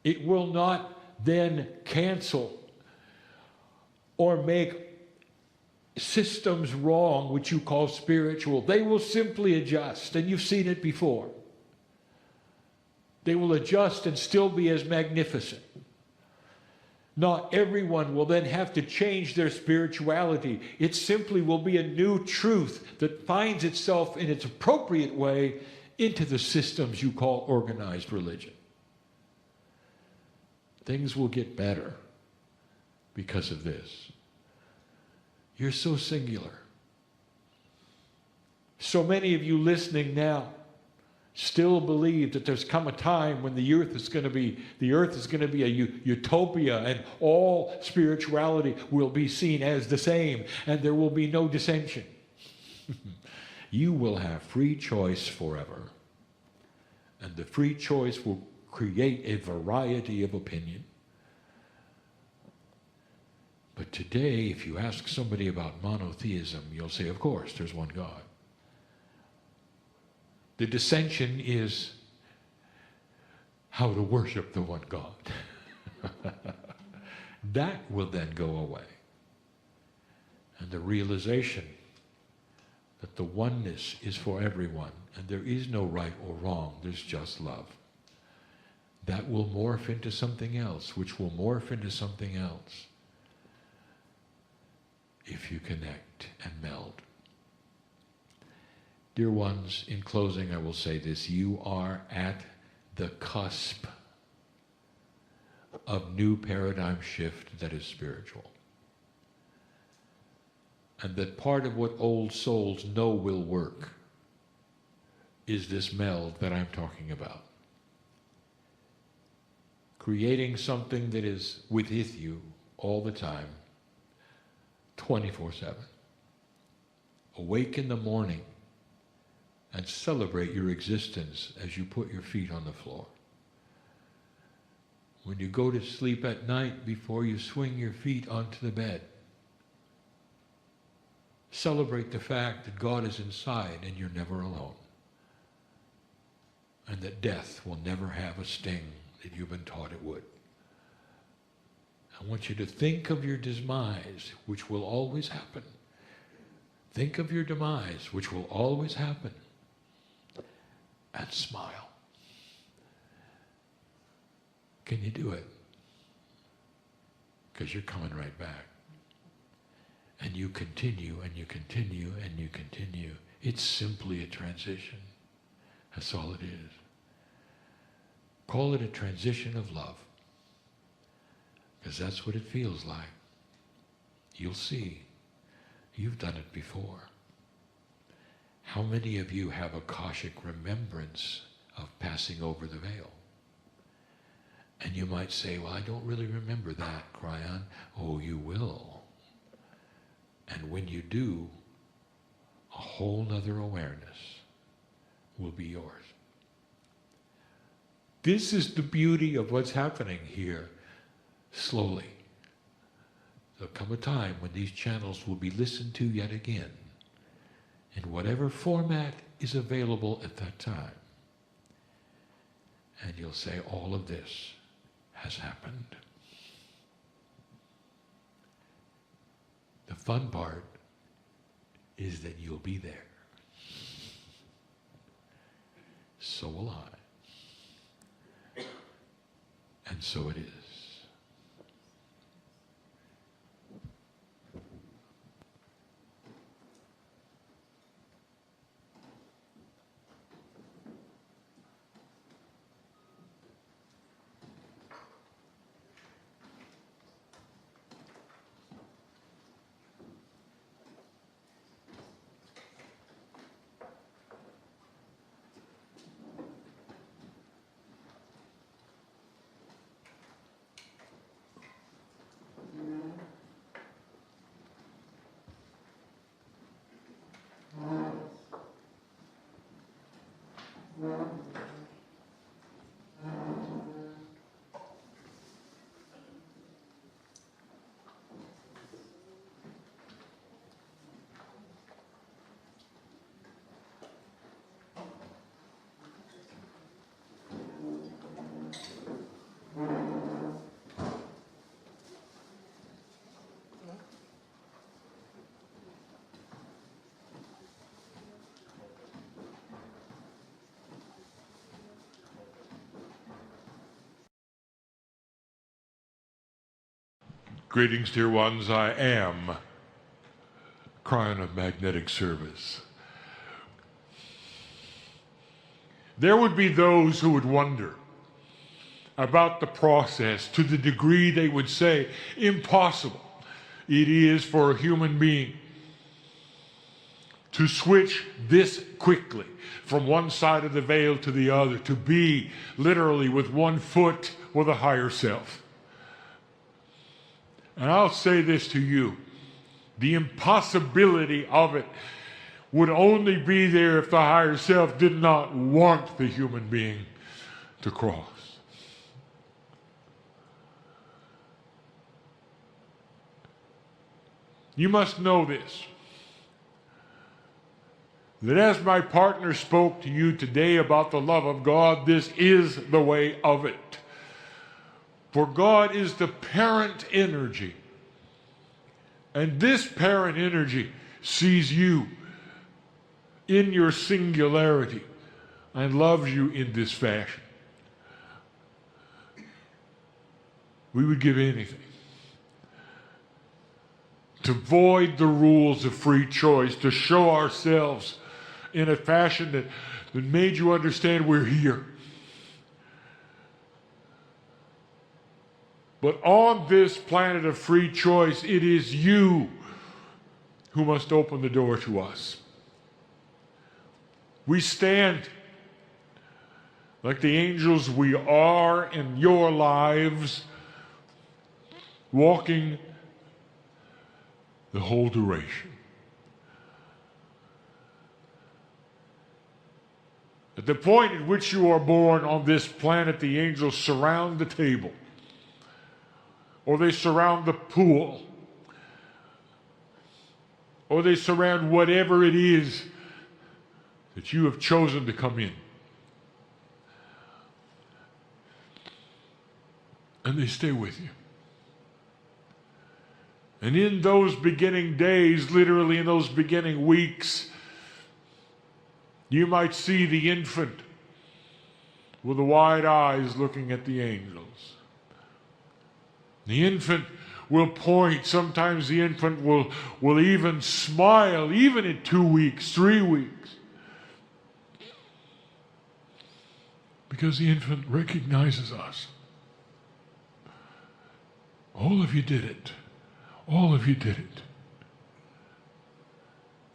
It will not then cancel or make systems wrong, which you call spiritual. They will simply adjust, and you've seen it before. They will adjust and still be as magnificent. Not everyone will then have to change their spirituality. It simply will be a new truth that finds itself in its appropriate way into the systems you call organized religion. Things will get better because of this. You're so singular. So many of you listening now still believe that there's come a time when the earth is going to be a utopia, and all spirituality will be seen as the same, and there will be no dissension. You will have free choice forever, and the free choice will create a variety of opinion. But today, if you ask somebody about monotheism, you'll say, of course, there's one God. The dissension is how to worship the one God. That will then go away. And the realization that the oneness is for everyone, and there is no right or wrong, there's just love. That will morph into something else, which will morph into something else, if you connect and meld. Dear ones, in closing, I will say this. You are at the cusp of new paradigm shift that is spiritual. And that part of what old souls know will work is this meld that I'm talking about. Creating something that is with you all the time, 24/7. Awake in the morning and celebrate your existence as you put your feet on the floor. When you go to sleep at night, before you swing your feet onto the bed, celebrate the fact that God is inside and you're never alone. And that death will never have a sting that you've been taught it would. I want you to think of your demise, which will always happen. Think of your demise, which will always happen. And smile. Can you do it? Because you're coming right back. And you continue, and you continue, and you continue. It's simply a transition. That's all it is. Call it a transition of love. Because that's what it feels like. You'll see. You've done it before. How many of you have Akashic remembrance of passing over the veil? And you might say, well, I don't really remember that, Kryon. Oh, you will. And when you do, a whole nother awareness will be yours. This is the beauty of what's happening here, slowly. There'll come a time when these channels will be listened to yet again, in whatever format is available at that time. And you'll say, all of this has happened. The fun part is that you'll be there. So will I. And so it is. Greetings, dear ones. I am Kryon of Magnetic Service. There would be those who would wonder about the process to the degree they would say impossible it is for a human being to switch this quickly from one side of the veil to the other, to be literally with one foot with a higher self. And I'll say this to you, the impossibility of it would only be there if the higher self did not want the human being to cross. You must know this, that as my partner spoke to you today about the love of God, this is the way of it. For God is the parent energy, and this parent energy sees you in your singularity and loves you in this fashion. We would give anything to void the rules of free choice, to show ourselves in a fashion that made you understand we're here. But on this planet of free choice, it is you who must open the door to us. We stand like the angels we are in your lives, walking the whole duration. At the point at which you are born on this planet, the angels surround the table, or they surround the pool, or they surround whatever it is that you have chosen to come in. And they stay with you. And in those beginning days, literally in those beginning weeks, you might see the infant with the wide eyes looking at the angels. The infant will point. Sometimes the infant will even smile, even in 2 weeks, 3 weeks. Because the infant recognizes us. All of you did it. All of you did it.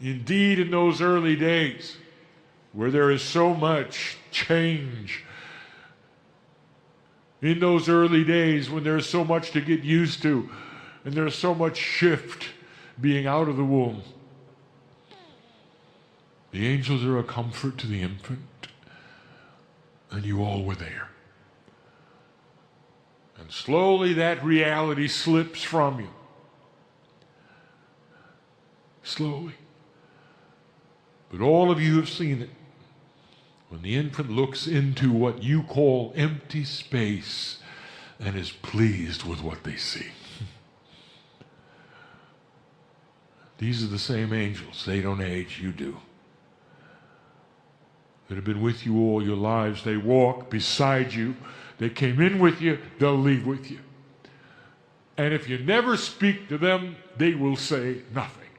Indeed, in those early days, where there is so much change, in those early days when there is so much to get used to, and there is so much shift being out of the womb, the angels are a comfort to the infant, and you all were there. And slowly that reality slips from you. Slowly. But all of you have seen it. When the infant looks into what you call empty space and is pleased with what they see. These are the same angels. They don't age, you do. That have been with you all your lives. They walk beside you. They came in with you. They'll leave with you. And if you never speak to them, they will say nothing.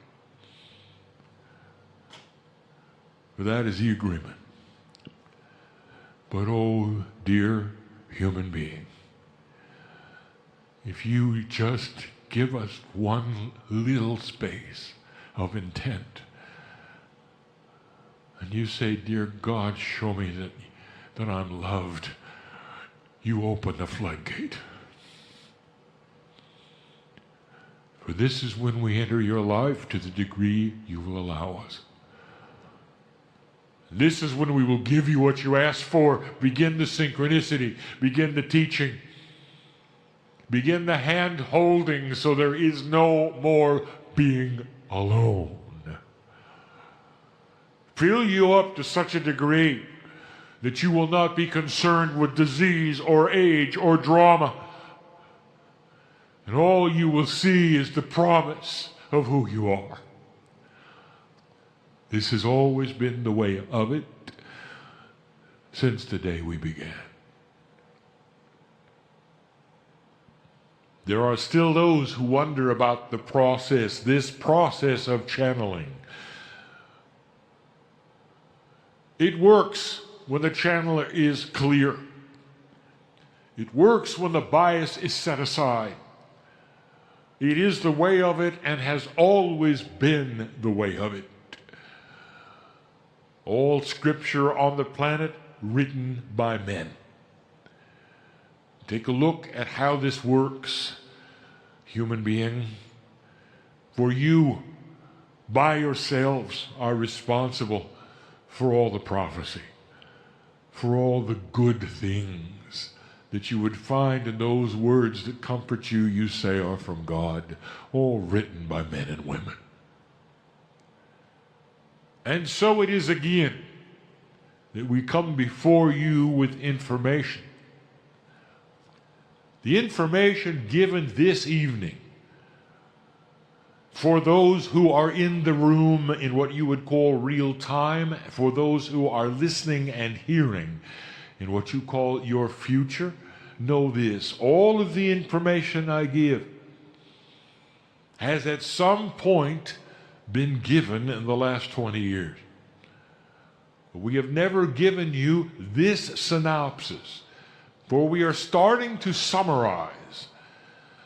For that is the agreement. But oh, dear human being, if you just give us one little space of intent, and you say, dear God, show me that I'm loved, you open the floodgate. For this is when we enter your life to the degree you will allow us. This is when we will give you what you ask for. Begin the synchronicity. Begin the teaching. Begin the hand holding so there is no more being alone. Fill you up to such a degree that you will not be concerned with disease or age or drama. And all you will see is the promise of who you are. This has always been the way of it since the day we began. There are still those who wonder about the process, this process of channeling. It works when the channeler is clear. It works when the bias is set aside. It is the way of it and has always been the way of it. All scripture on the planet written by men. Take a look at how this works, human being. For you, by yourselves, are responsible for all the prophecy, for all the good things that you would find in those words that comfort you, you say are from God, all written by men and women. And so it is again that we come before you with information. The information given this evening for those who are in the room in what you would call real time, for those who are listening and hearing in what you call your future, know this: all of the information I give has at some point been given in the last 20 years. We have never given you this synopsis, for we are starting to summarize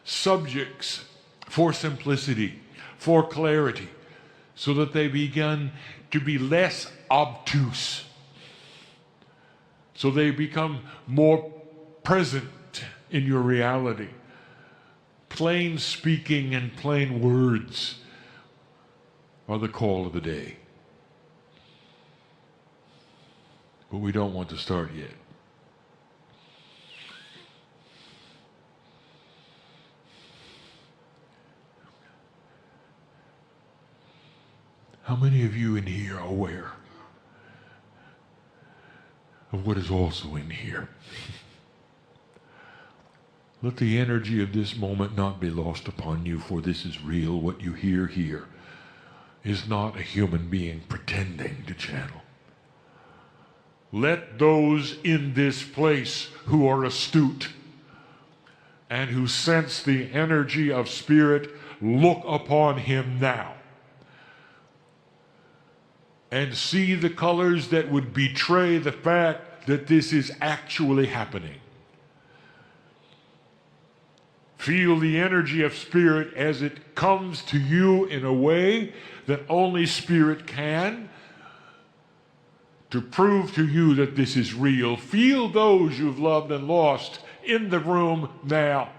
subjects for simplicity, for clarity, so that they begin to be less obtuse, so they become more present in your reality. Plain speaking and plain words are the call of the day. But we don't want to start yet. How many of you in here are aware of what is also in here? Let the energy of this moment not be lost upon you, for this is real. What you hear here is not a human being pretending to channel. Let those in this place who are astute and who sense the energy of spirit look upon him now and see the colors that would betray the fact that this is actually happening. Feel the energy of spirit as it comes to you in a way that only spirit can, to prove to you that this is real. Feel those you've loved and lost in the room now.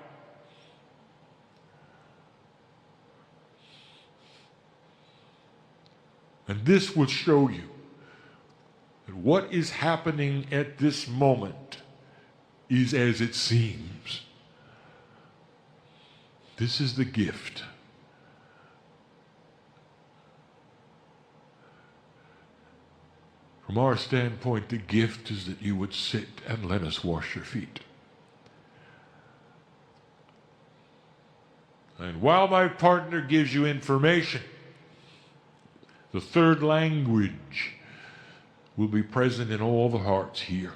And this will show you that what is happening at this moment is as it seems. This is the gift. From our standpoint, the gift is that you would sit and let us wash your feet. And while my partner gives you information, the third language will be present in all the hearts here.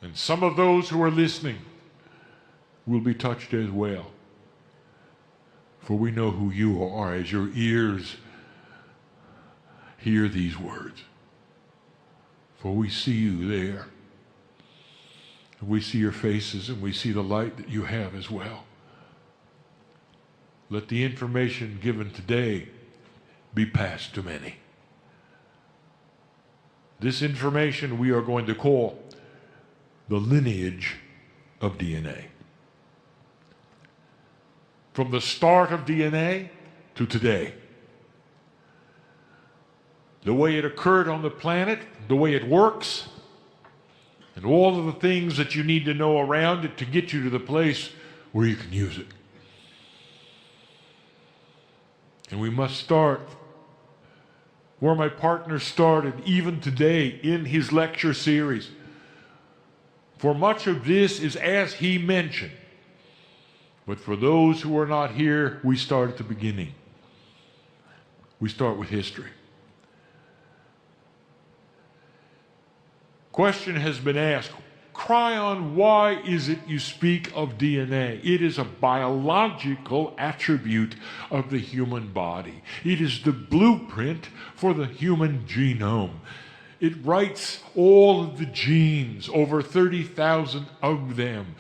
And some of those who are listening will be touched as well. For we know who you are as your ears hear these words. For we see you there. And we see your faces and we see the light that you have as well. Let the information given today be passed to many. This information we are going to call the lineage of DNA. From the start of DNA to today. The way it occurred on the planet, the way it works, and all of the things that you need to know around it to get you to the place where you can use it. And we must start where my partner started, even today in his lecture series. For much of this is as he mentioned. But for those who are not here, we start at the beginning. We start with history. Question has been asked, Kryon, why is it you speak of DNA? It is a biological attribute of the human body. It is the blueprint for the human genome. It writes all of the genes, over 30,000 of them.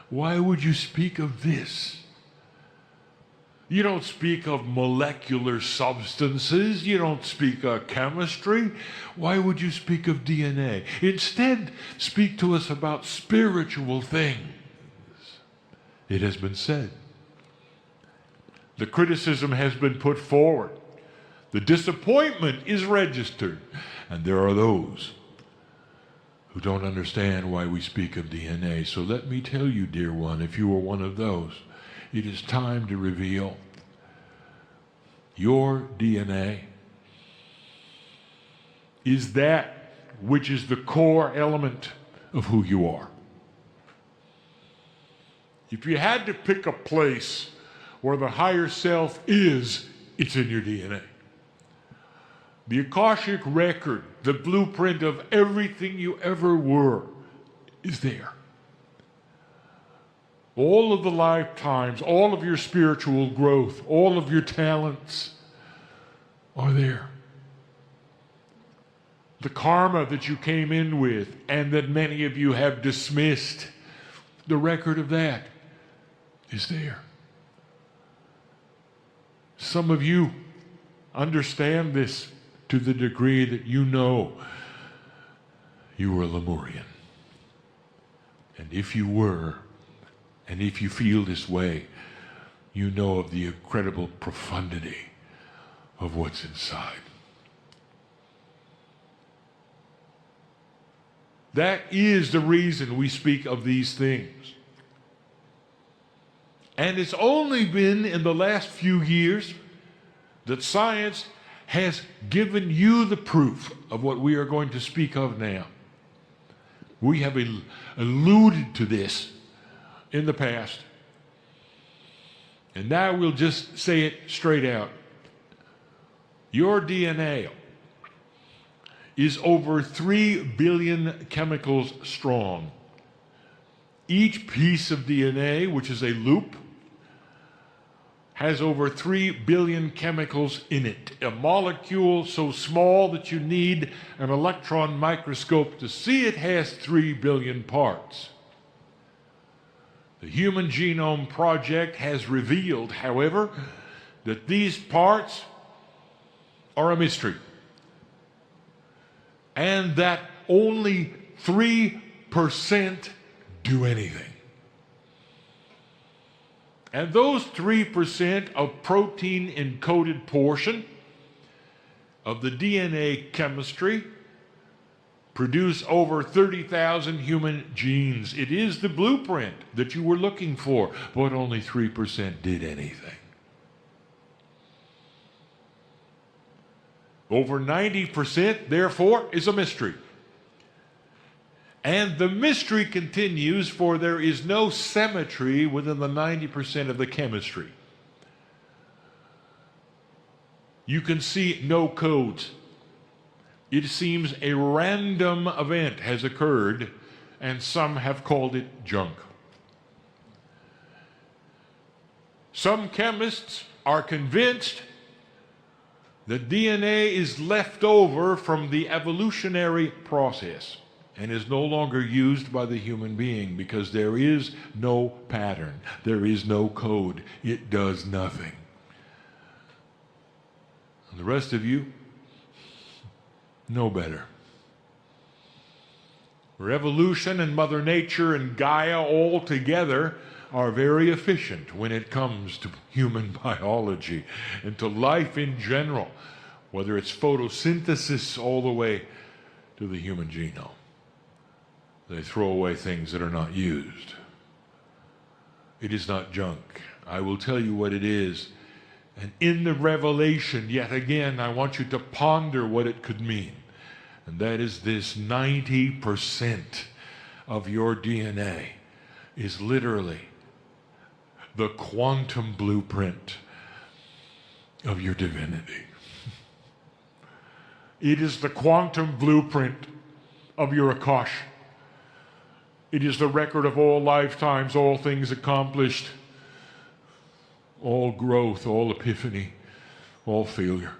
Why would you speak of this? You don't speak of molecular substances. You don't speak of chemistry. Why would you speak of DNA? Instead, speak to us about spiritual things. It has been said. The criticism has been put forward. The disappointment is registered. And there are those who don't understand why we speak of DNA. So let me tell you, dear one, if you are one of those, it is time to reveal your DNA is that which is the core element of who you are. If you had to pick a place where the higher self is, it's in your DNA. The Akashic record, the blueprint of everything you ever were, is there. All of the lifetimes, all of your spiritual growth, all of your talents are there. The karma that you came in with and that many of you have dismissed, the record of that is there. Some of you understand this to the degree that you know you were Lemurian. And if you were, and if you feel this way, you know of the incredible profundity of what's inside. That is the reason we speak of these things. And it's only been in the last few years that science has given you the proof of what we are going to speak of now. We have alluded to this in the past. And now we'll just say it straight out. Your DNA is over 3 billion chemicals strong. Each piece of DNA, which is a loop, has over 3 billion chemicals in it. A molecule so small that you need an electron microscope to see it has 3 billion parts. The Human Genome Project has revealed, however, that these parts are a mystery, and that only 3% do anything. And those 3% of protein encoded portion of the DNA chemistry produce over 30,000 human genes. It is the blueprint that you were looking for, but only 3% did anything. Over 90%, therefore, is a mystery. And the mystery continues, for there is no symmetry within the 90% of the chemistry. You can see no codes. It seems a random event has occurred, and some have called it junk. Some chemists are convinced that DNA is left over from the evolutionary process and is no longer used by the human being because there is no pattern, there is no code, it does nothing. And the rest of you know better. Revolution and Mother Nature and Gaia all together are very efficient when it comes to human biology and to life in general, whether it's photosynthesis all the way to the human genome. They throw away things that are not used. It is not junk. I will tell you what it is. And in the revelation, yet again, I want you to ponder what it could mean. And that is this: 90% of your DNA is literally the quantum blueprint of your divinity. It is the quantum blueprint of your Akash. It is the record of all lifetimes, all things accomplished, all growth, all epiphany, all failure.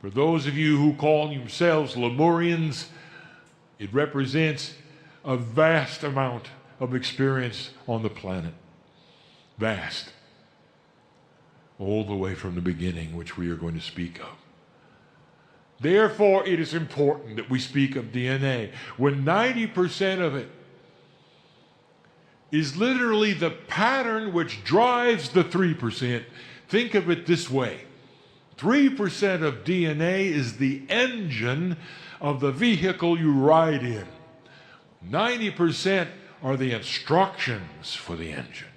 For those of you who call yourselves Lemurians, it represents a vast amount of experience on the planet. Vast. All the way from the beginning, which we are going to speak of. Therefore, it is important that we speak of DNA. When 90% of it is literally the pattern which drives the 3%, think of it this way. 3% of DNA is the engine of the vehicle you ride in. 90% are the instructions for the engine.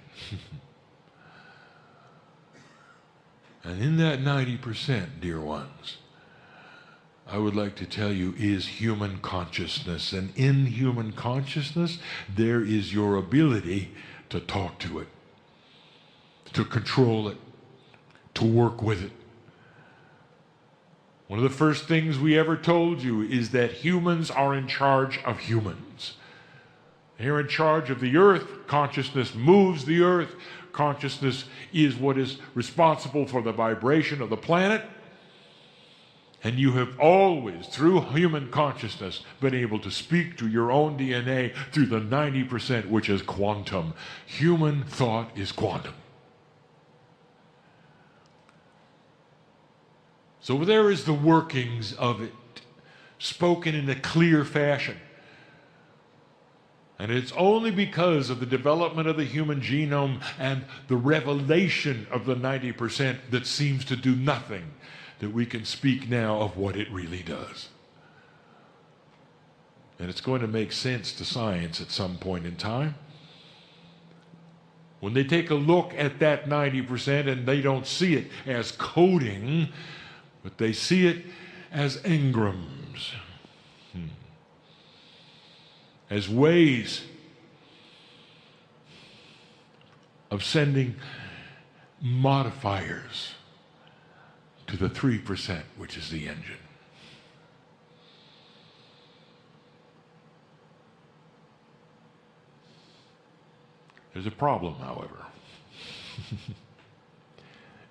And in that 90%, dear ones, I would like to tell you, is human consciousness. And in human consciousness, there is your ability to talk to it, to control it, to work with it. One of the first things we ever told you is that humans are in charge of humans. They're in charge of the earth. Consciousness moves the earth. Consciousness is what is responsible for the vibration of the planet. And you have always, through human consciousness, been able to speak to your own DNA through the 90%, which is quantum. Human thought is quantum. So there is the workings of it, spoken in a clear fashion. And it's only because of the development of the human genome and the revelation of the 90% that seems to do nothing that we can speak now of what it really does. And it's going to make sense to science at some point in time. When they take a look at that 90% and they don't see it as coding, but they see it as engrams, as ways of sending modifiers to the 3%, which is the engine. There's a problem, however.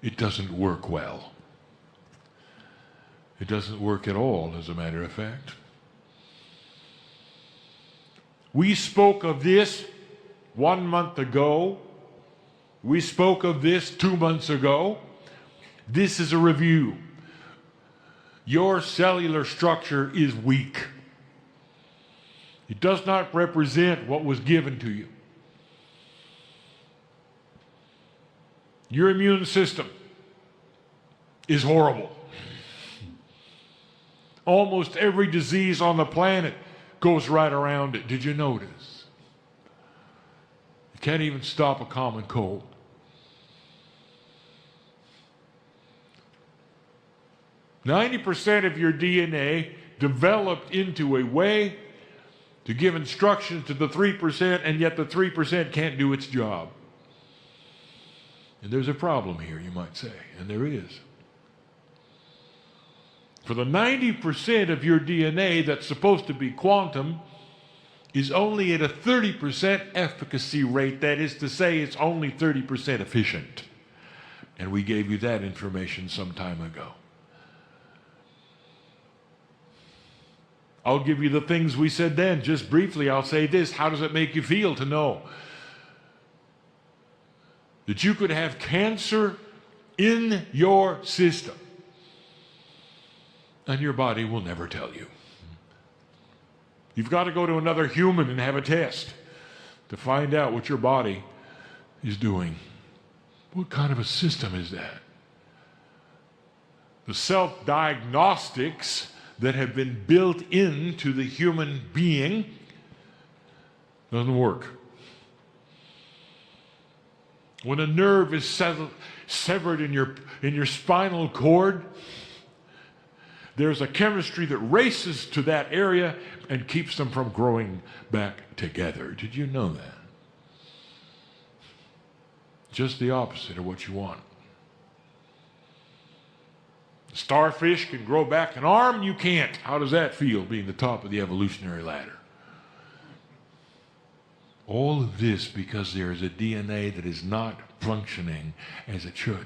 It doesn't work well. It doesn't work at all, as a matter of fact. We spoke of this 1 month ago. We spoke of this 2 months ago. This is a review. Your cellular structure is weak. It does not represent what was given to you. Your immune system is horrible. Almost every disease on the planet goes right around it. Did you notice? You can't even stop a common cold. %90 of your DNA developed into a way to give instructions to the 3%, and yet the 3% can't do its job. And there's a problem here, you might say, and there is. For the 90% of your DNA that's supposed to be quantum is only at a 30% efficacy rate. That is to say, it's only 30% efficient. And we gave you that information some time ago. I'll give you the things we said then. Just briefly, I'll say this. How does it make you feel to know that you could have cancer in your system and your body will never tell you? You've got to go to another human and have a test to find out what your body is doing. What kind of a system is that? The self-diagnostics that have been built into the human being doesn't work. When a nerve is severed in your spinal cord, there's a chemistry that races to that area and keeps them from growing back together. Did you know that? Just the opposite of what you want. Starfish can grow back an arm, you can't. How does that feel, being the top of the evolutionary ladder? All of this because there is a DNA that is not functioning as it should.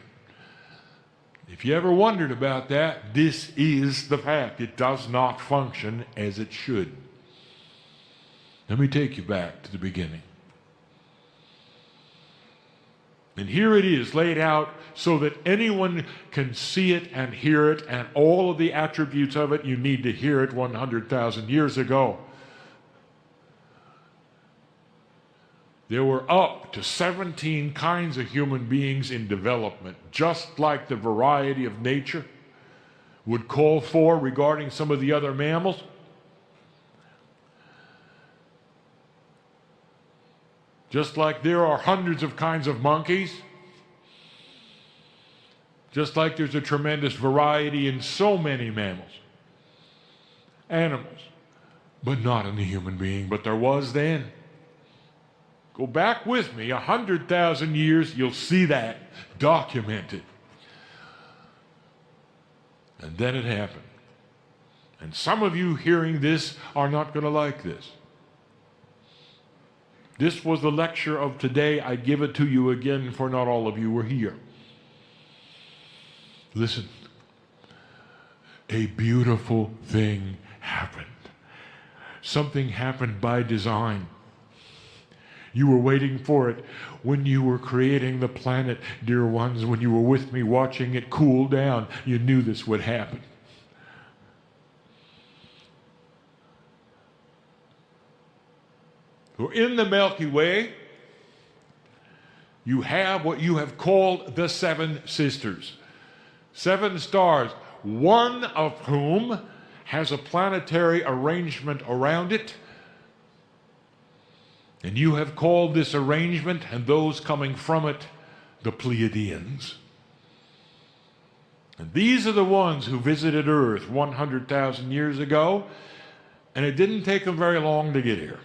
If you ever wondered about that, this is the fact. It does not function as it should. Let me take you back to the beginning. And here it is laid out so that anyone can see it and hear it, and all of the attributes of it. You need to hear it 100,000 years ago. There were up to 17 kinds of human beings in development, just like the variety of nature would call for regarding some of the other mammals. Just like there are hundreds of kinds of monkeys, just like there's a tremendous variety in so many mammals, animals, but not in the human being, but there was then. Go back with me 100,000 years, you'll see that documented. And then it happened. And some of you hearing this are not going to like this. This was the lecture of today. I give it to you again, for not all of you were here. Listen. A beautiful thing happened. Something happened by design. You were waiting for it when you were creating the planet, dear ones. When you were with me watching it cool down, you knew this would happen. So in the Milky Way, you have what you have called the Seven Sisters. 7 stars, one of whom has a planetary arrangement around it. And you have called this arrangement and those coming from it the Pleiadians. And these are the ones who visited Earth 100,000 years ago, and it didn't take them very long to get here.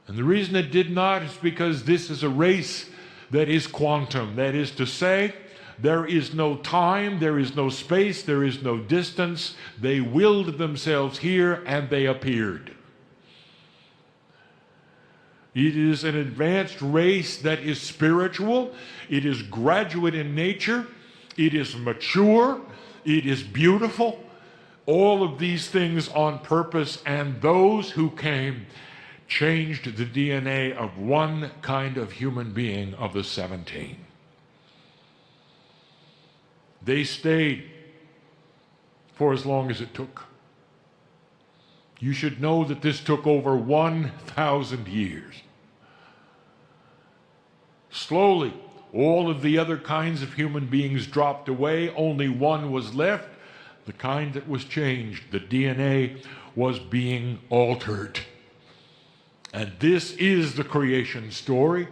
And the reason it did not is because this is a race that is quantum. That is to say, there is no time, there is no space, there is no distance. They willed themselves here and they appeared. It is an advanced race that is spiritual. It is graduate in nature. It is mature. It is beautiful. All of these things on purpose, and those who came changed the DNA of one kind of human being of the 17. They stayed for as long as it took. You should know that this took over 1,000 years. Slowly, all of the other kinds of human beings dropped away. Only one was left, the kind that was changed. The DNA was being altered. And this is the creation story,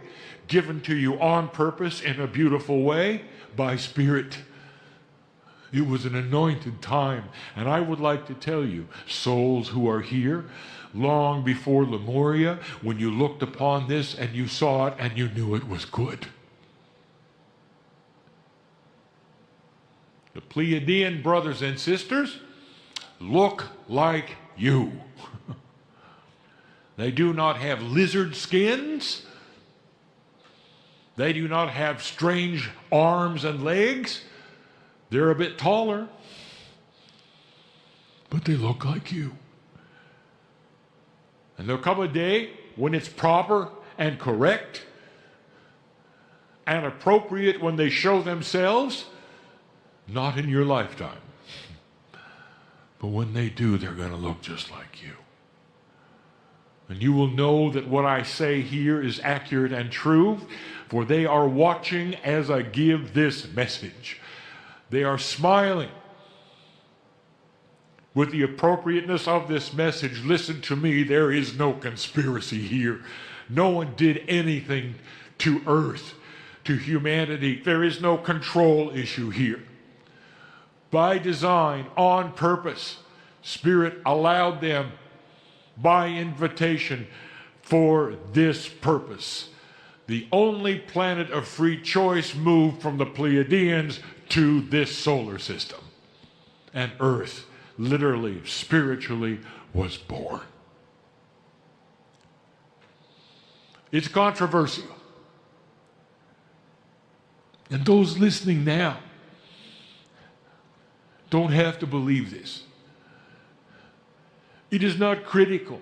given to you on purpose in a beautiful way by Spirit. It was an anointed time. And I would like to tell you, souls who are here, long before Lemuria, when you looked upon this and you saw it and you knew it was good. The Pleiadian brothers and sisters look like you. They do not have lizard skins. They do not have strange arms and legs. They're a bit taller, but they look like you. And there'll come a day when it's proper and correct and appropriate when they show themselves, not in your lifetime. But when they do, they're going to look just like you. And you will know that what I say here is accurate and true, for they are watching as I give this message. They are smiling with the appropriateness of this message. Listen to me, there is no conspiracy here. No one did anything to Earth, to humanity. There is no control issue here. By design, on purpose, Spirit allowed them by invitation for this purpose. The only planet of free choice moved from the Pleiadians to this solar system. And Earth, literally, spiritually, was born. It's controversial. And those listening now don't have to believe this. It is not critical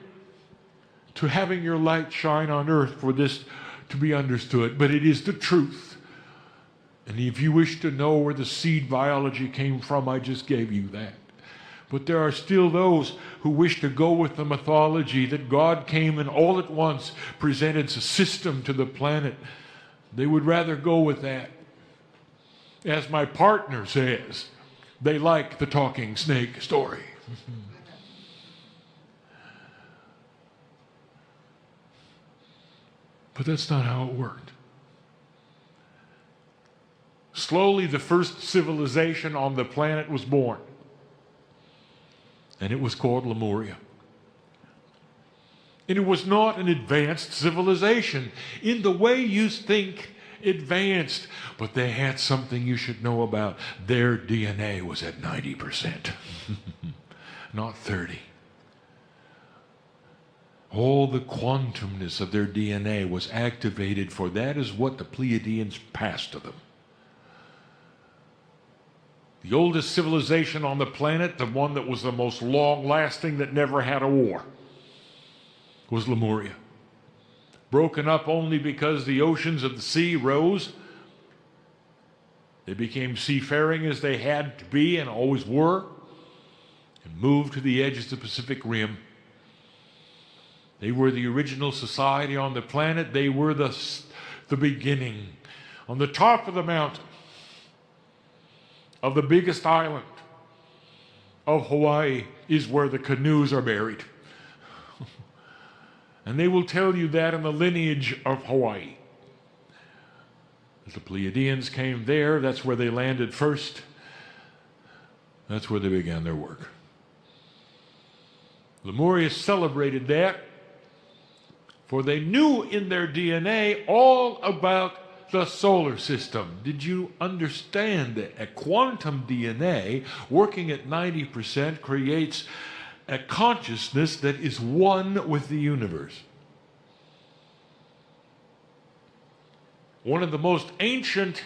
to having your light shine on earth for this to be understood, but it is the truth. And if you wish to know where the seed biology came from, I just gave you that. But there are still those who wish to go with the mythology that God came and all at once presented a system to the planet. They would rather go with that. As my partner says, they like the talking snake story. But that's not how it worked. Slowly, the first civilization on the planet was born. And it was called Lemuria. And it was not an advanced civilization in the way you think advanced. But they had something you should know about. Their DNA was at 90%, not 30. All the quantumness of their DNA was activated, for that is what the Pleiadians passed to them. The oldest civilization on the planet, the one that was the most long-lasting, that never had a war, was Lemuria. Broken up only because the oceans of the sea rose. They became seafaring as they had to be and always were, and moved to the edge of the Pacific Rim. They were the original society on the planet. They were the beginning. On the top of the mountain of the biggest island of Hawaii is where the canoes are buried. And they will tell you that in the lineage of Hawaii. The Pleiadians came there. That's where they landed first. That's where they began their work. Lemuria celebrated that, for they knew in their DNA all about the solar system. Did you understand that a quantum DNA working at 90% creates a consciousness that is one with the universe? One of the most ancient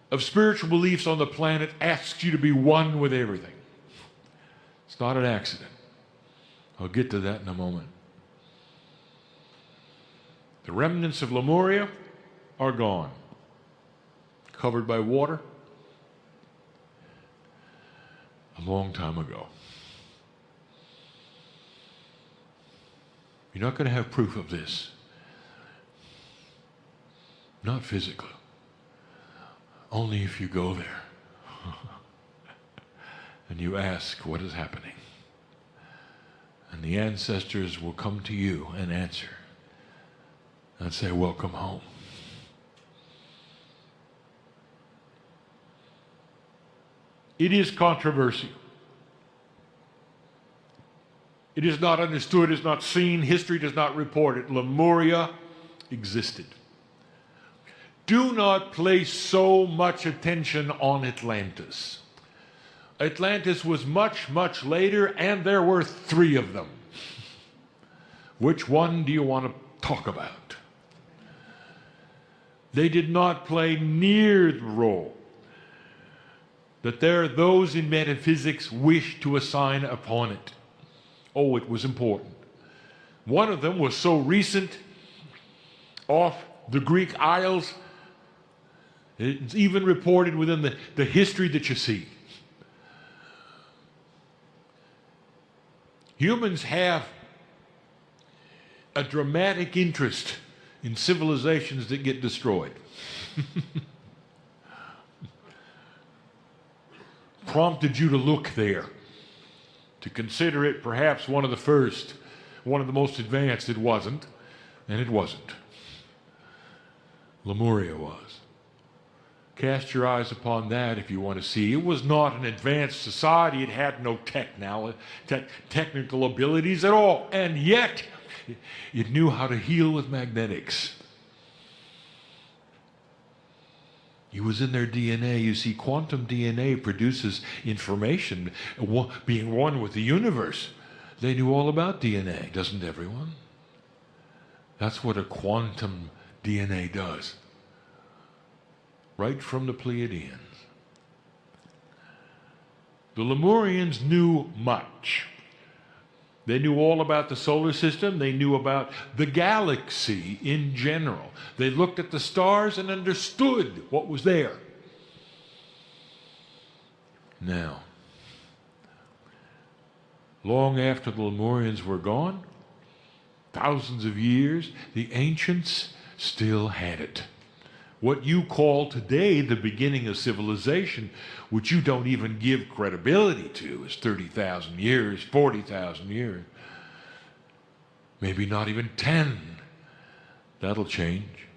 of spiritual beliefs on the planet asks you to be one with everything. It's not an accident. I'll get to that in a moment. The remnants of Lemuria are gone, covered by water a long time ago. You're not going to have proof of this. Not physically. Only if you go there and you ask what is happening. And the ancestors will come to you and answer and say, welcome home. It is controversial. It is not understood, it is not seen, history does not report it. Lemuria existed. Do not place so much attention on Atlantis. Atlantis was much, much later, and there were 3 of them. Which one do you want to talk about? They did not play near the role that those in metaphysics wish to assign upon it. Oh, it was important. One of them was so recent, off the Greek Isles, it's even reported within the history that you see. Humans have a dramatic interest in civilizations that get destroyed. Prompted you to look there, to consider it perhaps one of the first, one of the most advanced. It wasn't, and it wasn't. Lemuria was. Cast your eyes upon that if you want to see. It was not an advanced society. It had no technical abilities at all. And yet, it knew how to heal with magnetics. It was in their DNA. You see, quantum DNA produces information, being one with the universe. They knew all about DNA, doesn't everyone? That's what a quantum DNA does. Right from the Pleiadians. The Lemurians knew much. They knew all about the solar system. They knew about the galaxy in general. They looked at the stars and understood what was there. Now, long after the Lemurians were gone, thousands of years, the ancients still had it. What you call today the beginning of civilization, which you don't even give credibility to, is 30,000 years, 40,000 years, maybe not even 10. That'll change.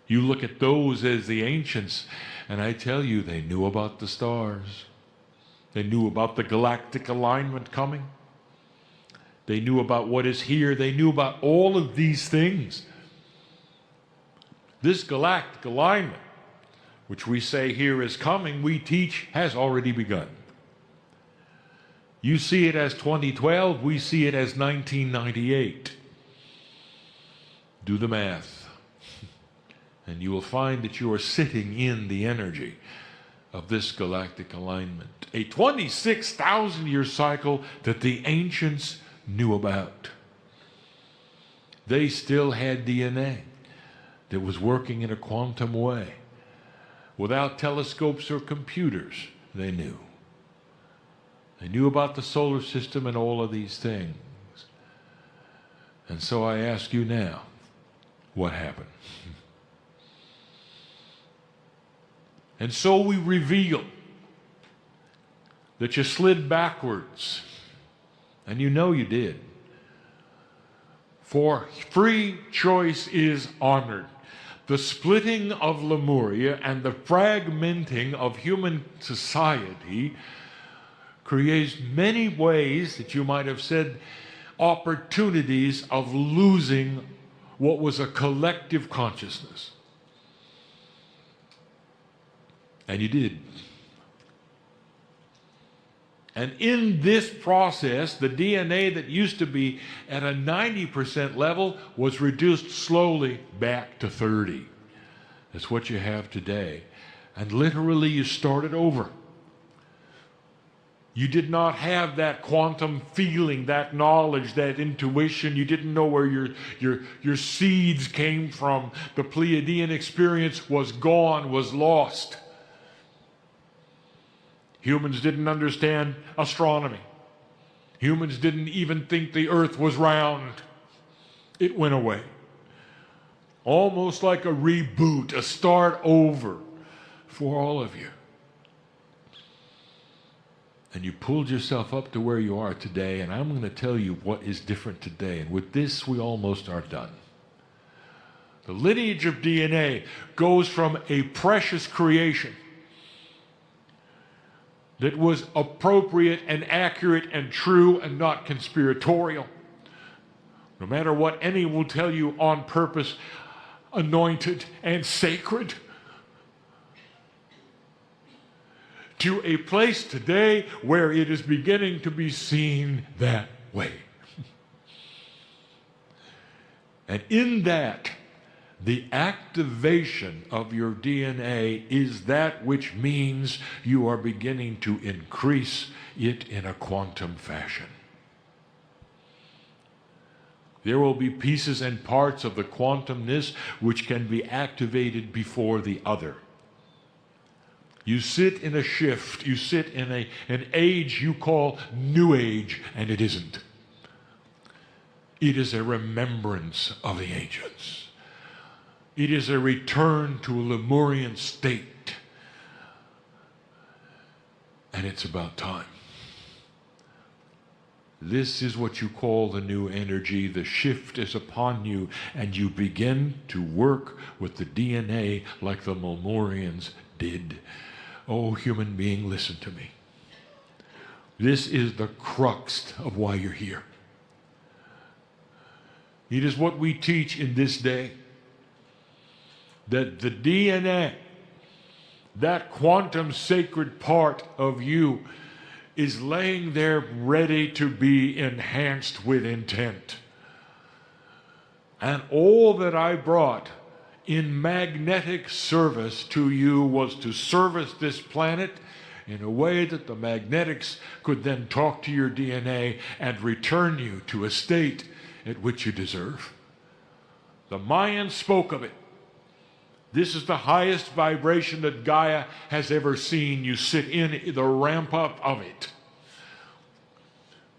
You look at those as the ancients, and I tell you, they knew about the stars. They knew about the galactic alignment coming. They knew about what is here. They knew about all of these things. This galactic alignment, which we say here is coming, we teach has already begun. You see it as 2012, we see it as 1998. Do the math, and you will find that you are sitting in the energy of this galactic alignment. A 26,000-year cycle that the ancients knew about. They still had DNA that was working in a quantum way. Without telescopes or computers, they knew. They knew about the solar system and all of these things. And so I ask you now, what happened? And so we reveal that you slid backwards, and you know you did. For free choice is honored. The splitting of Lemuria and the fragmenting of human society creates many ways that you might have said opportunities of losing what was a collective consciousness. And you did. And in this process, the DNA that used to be at a 90% level was reduced slowly back to 30. That's what you have today. And literally you started over. You did not have that quantum feeling, that knowledge, that intuition. You didn't know where your seeds came from. The Pleiadian experience was gone, was lost. Humans didn't understand astronomy. Humans didn't even think the earth was round. It went away. Almost like a reboot, a start over for all of you. And you pulled yourself up to where you are today, and I'm going to tell you what is different today. And with this, we almost are done. The lineage of DNA goes from a precious creation that was appropriate and accurate and true and not conspiratorial. No matter what any will tell you, on purpose, anointed and sacred. To a place today where it is beginning to be seen that way. And in that, the activation of your DNA is that which means you are beginning to increase it in a quantum fashion. There will be pieces and parts of the quantumness which can be activated before the other. You sit in a shift, you sit in an age you call New Age, and it isn't. It is a remembrance of the ancients. It is a return to a Lemurian state. And it's about time. This is what you call the new energy. The shift is upon you, and you begin to work with the DNA like the Lemurians did. Oh, human being, listen to me. This is the crux of why you're here. It is what we teach in this day. That the DNA, that quantum sacred part of you, is laying there ready to be enhanced with intent. And all that I brought in magnetic service to you was to service this planet in a way that the magnetics could then talk to your DNA and return you to a state at which you deserve. The Mayans spoke of it. This is the highest vibration that Gaia has ever seen. You sit in the ramp up of it.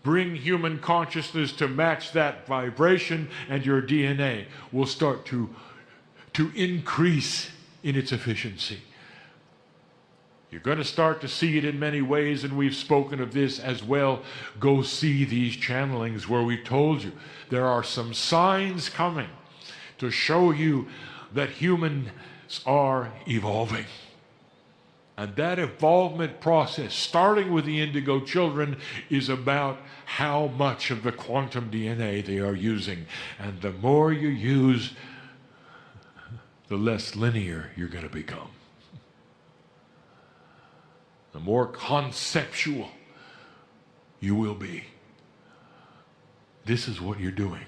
Bring human consciousness to match that vibration, and your DNA will start to increase in its efficiency. You're going to start to see it in many ways, and we've spoken of this as well. Go see these channelings where we told you there are some signs coming to show you that humans are evolving. And that evolvement process, starting with the indigo children, is about how much of the quantum DNA they are using. And the more you use, the less linear you're going to become. The more conceptual you will be. This is what you're doing.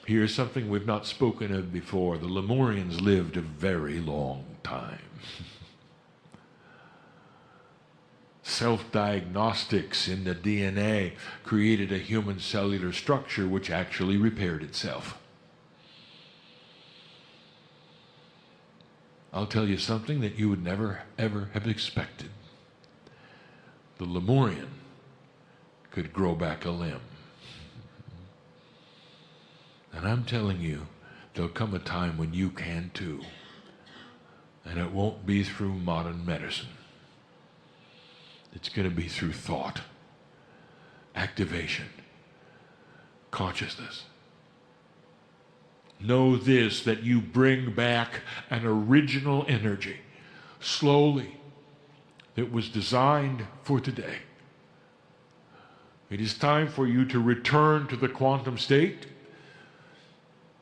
Here's something we've not spoken of before. The Lemurians lived a very long time. Self-diagnostics in the DNA created a human cellular structure which actually repaired itself. I'll tell you something that you would never, ever have expected. The Lemurian could grow back a limb. And I'm telling you, there'll come a time when you can too. And it won't be through modern medicine. It's going to be through thought, activation, consciousness. Know this, that you bring back an original energy, slowly, that was designed for today. It is time for you to return to the quantum state,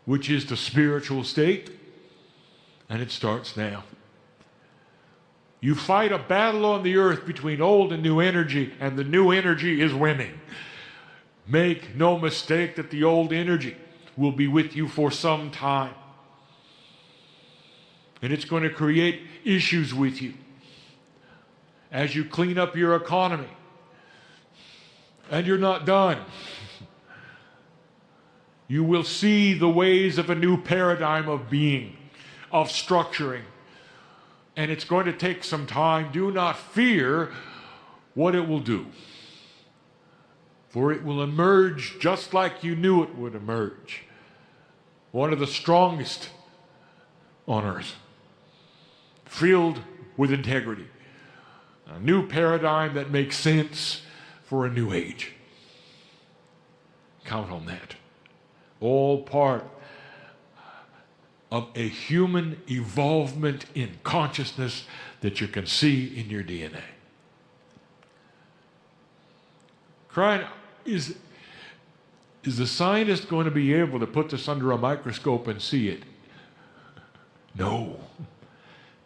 which is the spiritual state, and it starts now. You fight a battle on the earth between old and new energy, and the new energy is winning. Make no mistake that the old energy will be with you for some time. And it's going to create issues with you as you clean up your economy. And you're not done. You will see the ways of a new paradigm of being, of structuring. And it's going to take some time. Do not fear what it will do. For it will emerge just like you knew it would emerge. One of the strongest on earth. Filled with integrity. A new paradigm that makes sense for a new age. Count on that. All part of a human evolvement in consciousness that you can see in your DNA. Kryon, is the scientist going to be able to put this under a microscope and see it? No,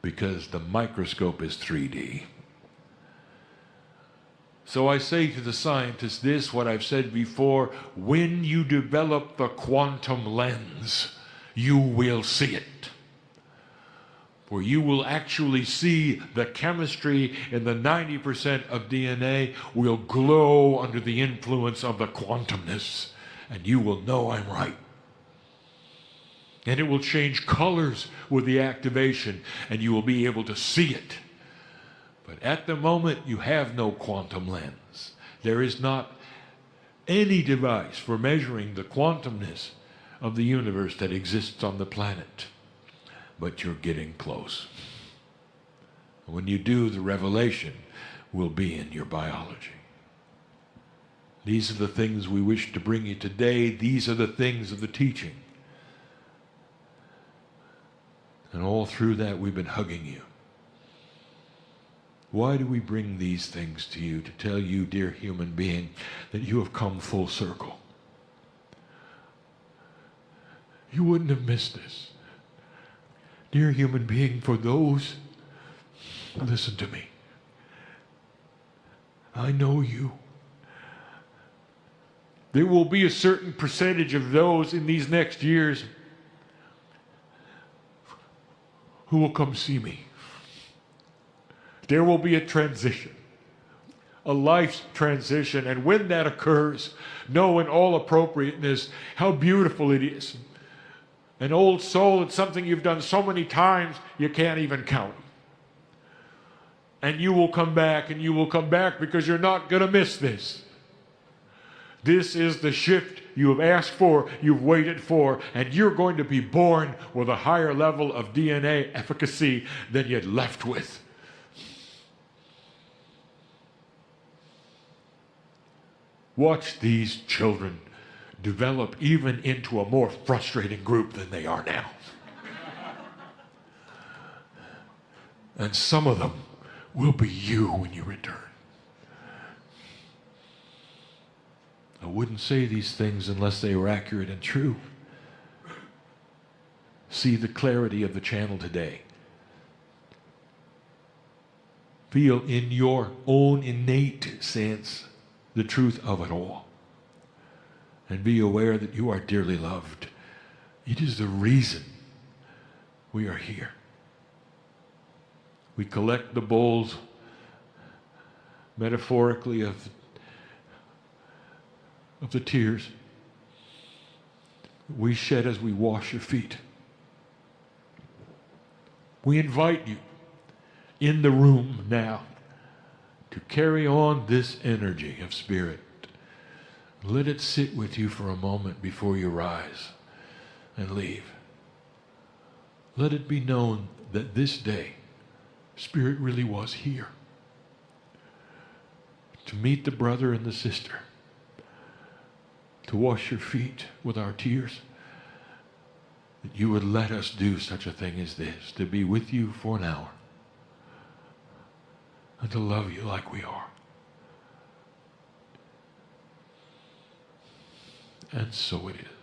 because the microscope is 3D. So I say to the scientists this, what I've said before: when you develop the quantum lens, you will see it. For you will actually see the chemistry in the 90% of DNA will glow under the influence of the quantumness, and you will know I'm right. And it will change colors with the activation, and you will be able to see it. But at the moment, you have no quantum lens. There is not any device for measuring the quantumness of the universe that exists on the planet. But you're getting close. When you do, the revelation will be in your biology. These are the things we wish to bring you today. These are the things of the teaching. And all through that, we've been hugging you. Why do we bring these things to you? To tell you, dear human being, that you have come full circle. You wouldn't have missed this. Dear human being, for those, listen to me. I know you. There will be a certain percentage of those in these next years who will come see me. There will be a transition, a life's transition. And when that occurs, know in all appropriateness how beautiful it is. An old soul, it's something you've done so many times you can't even count. And you will come back, and you will come back because you're not going to miss this. This is the shift you have asked for, you've waited for, and you're going to be born with a higher level of DNA efficacy than you'd left with. Watch these children develop even into a more frustrating group than they are now. And some of them will be you when you return. I wouldn't say these things unless they were accurate and true. See the clarity of the channel today. Feel in your own innate sense the truth of it all. And be aware that you are dearly loved. It is the reason we are here. We collect the bowls, metaphorically, of the tears we shed as we wash your feet. We invite you in the room now to carry on this energy of spirit. Let it sit with you for a moment before you rise and leave. Let it be known that this day, Spirit really was here to meet the brother and the sister, to wash your feet with our tears, that you would let us do such a thing as this, to be with you for an hour and to love you like we are. And so it is.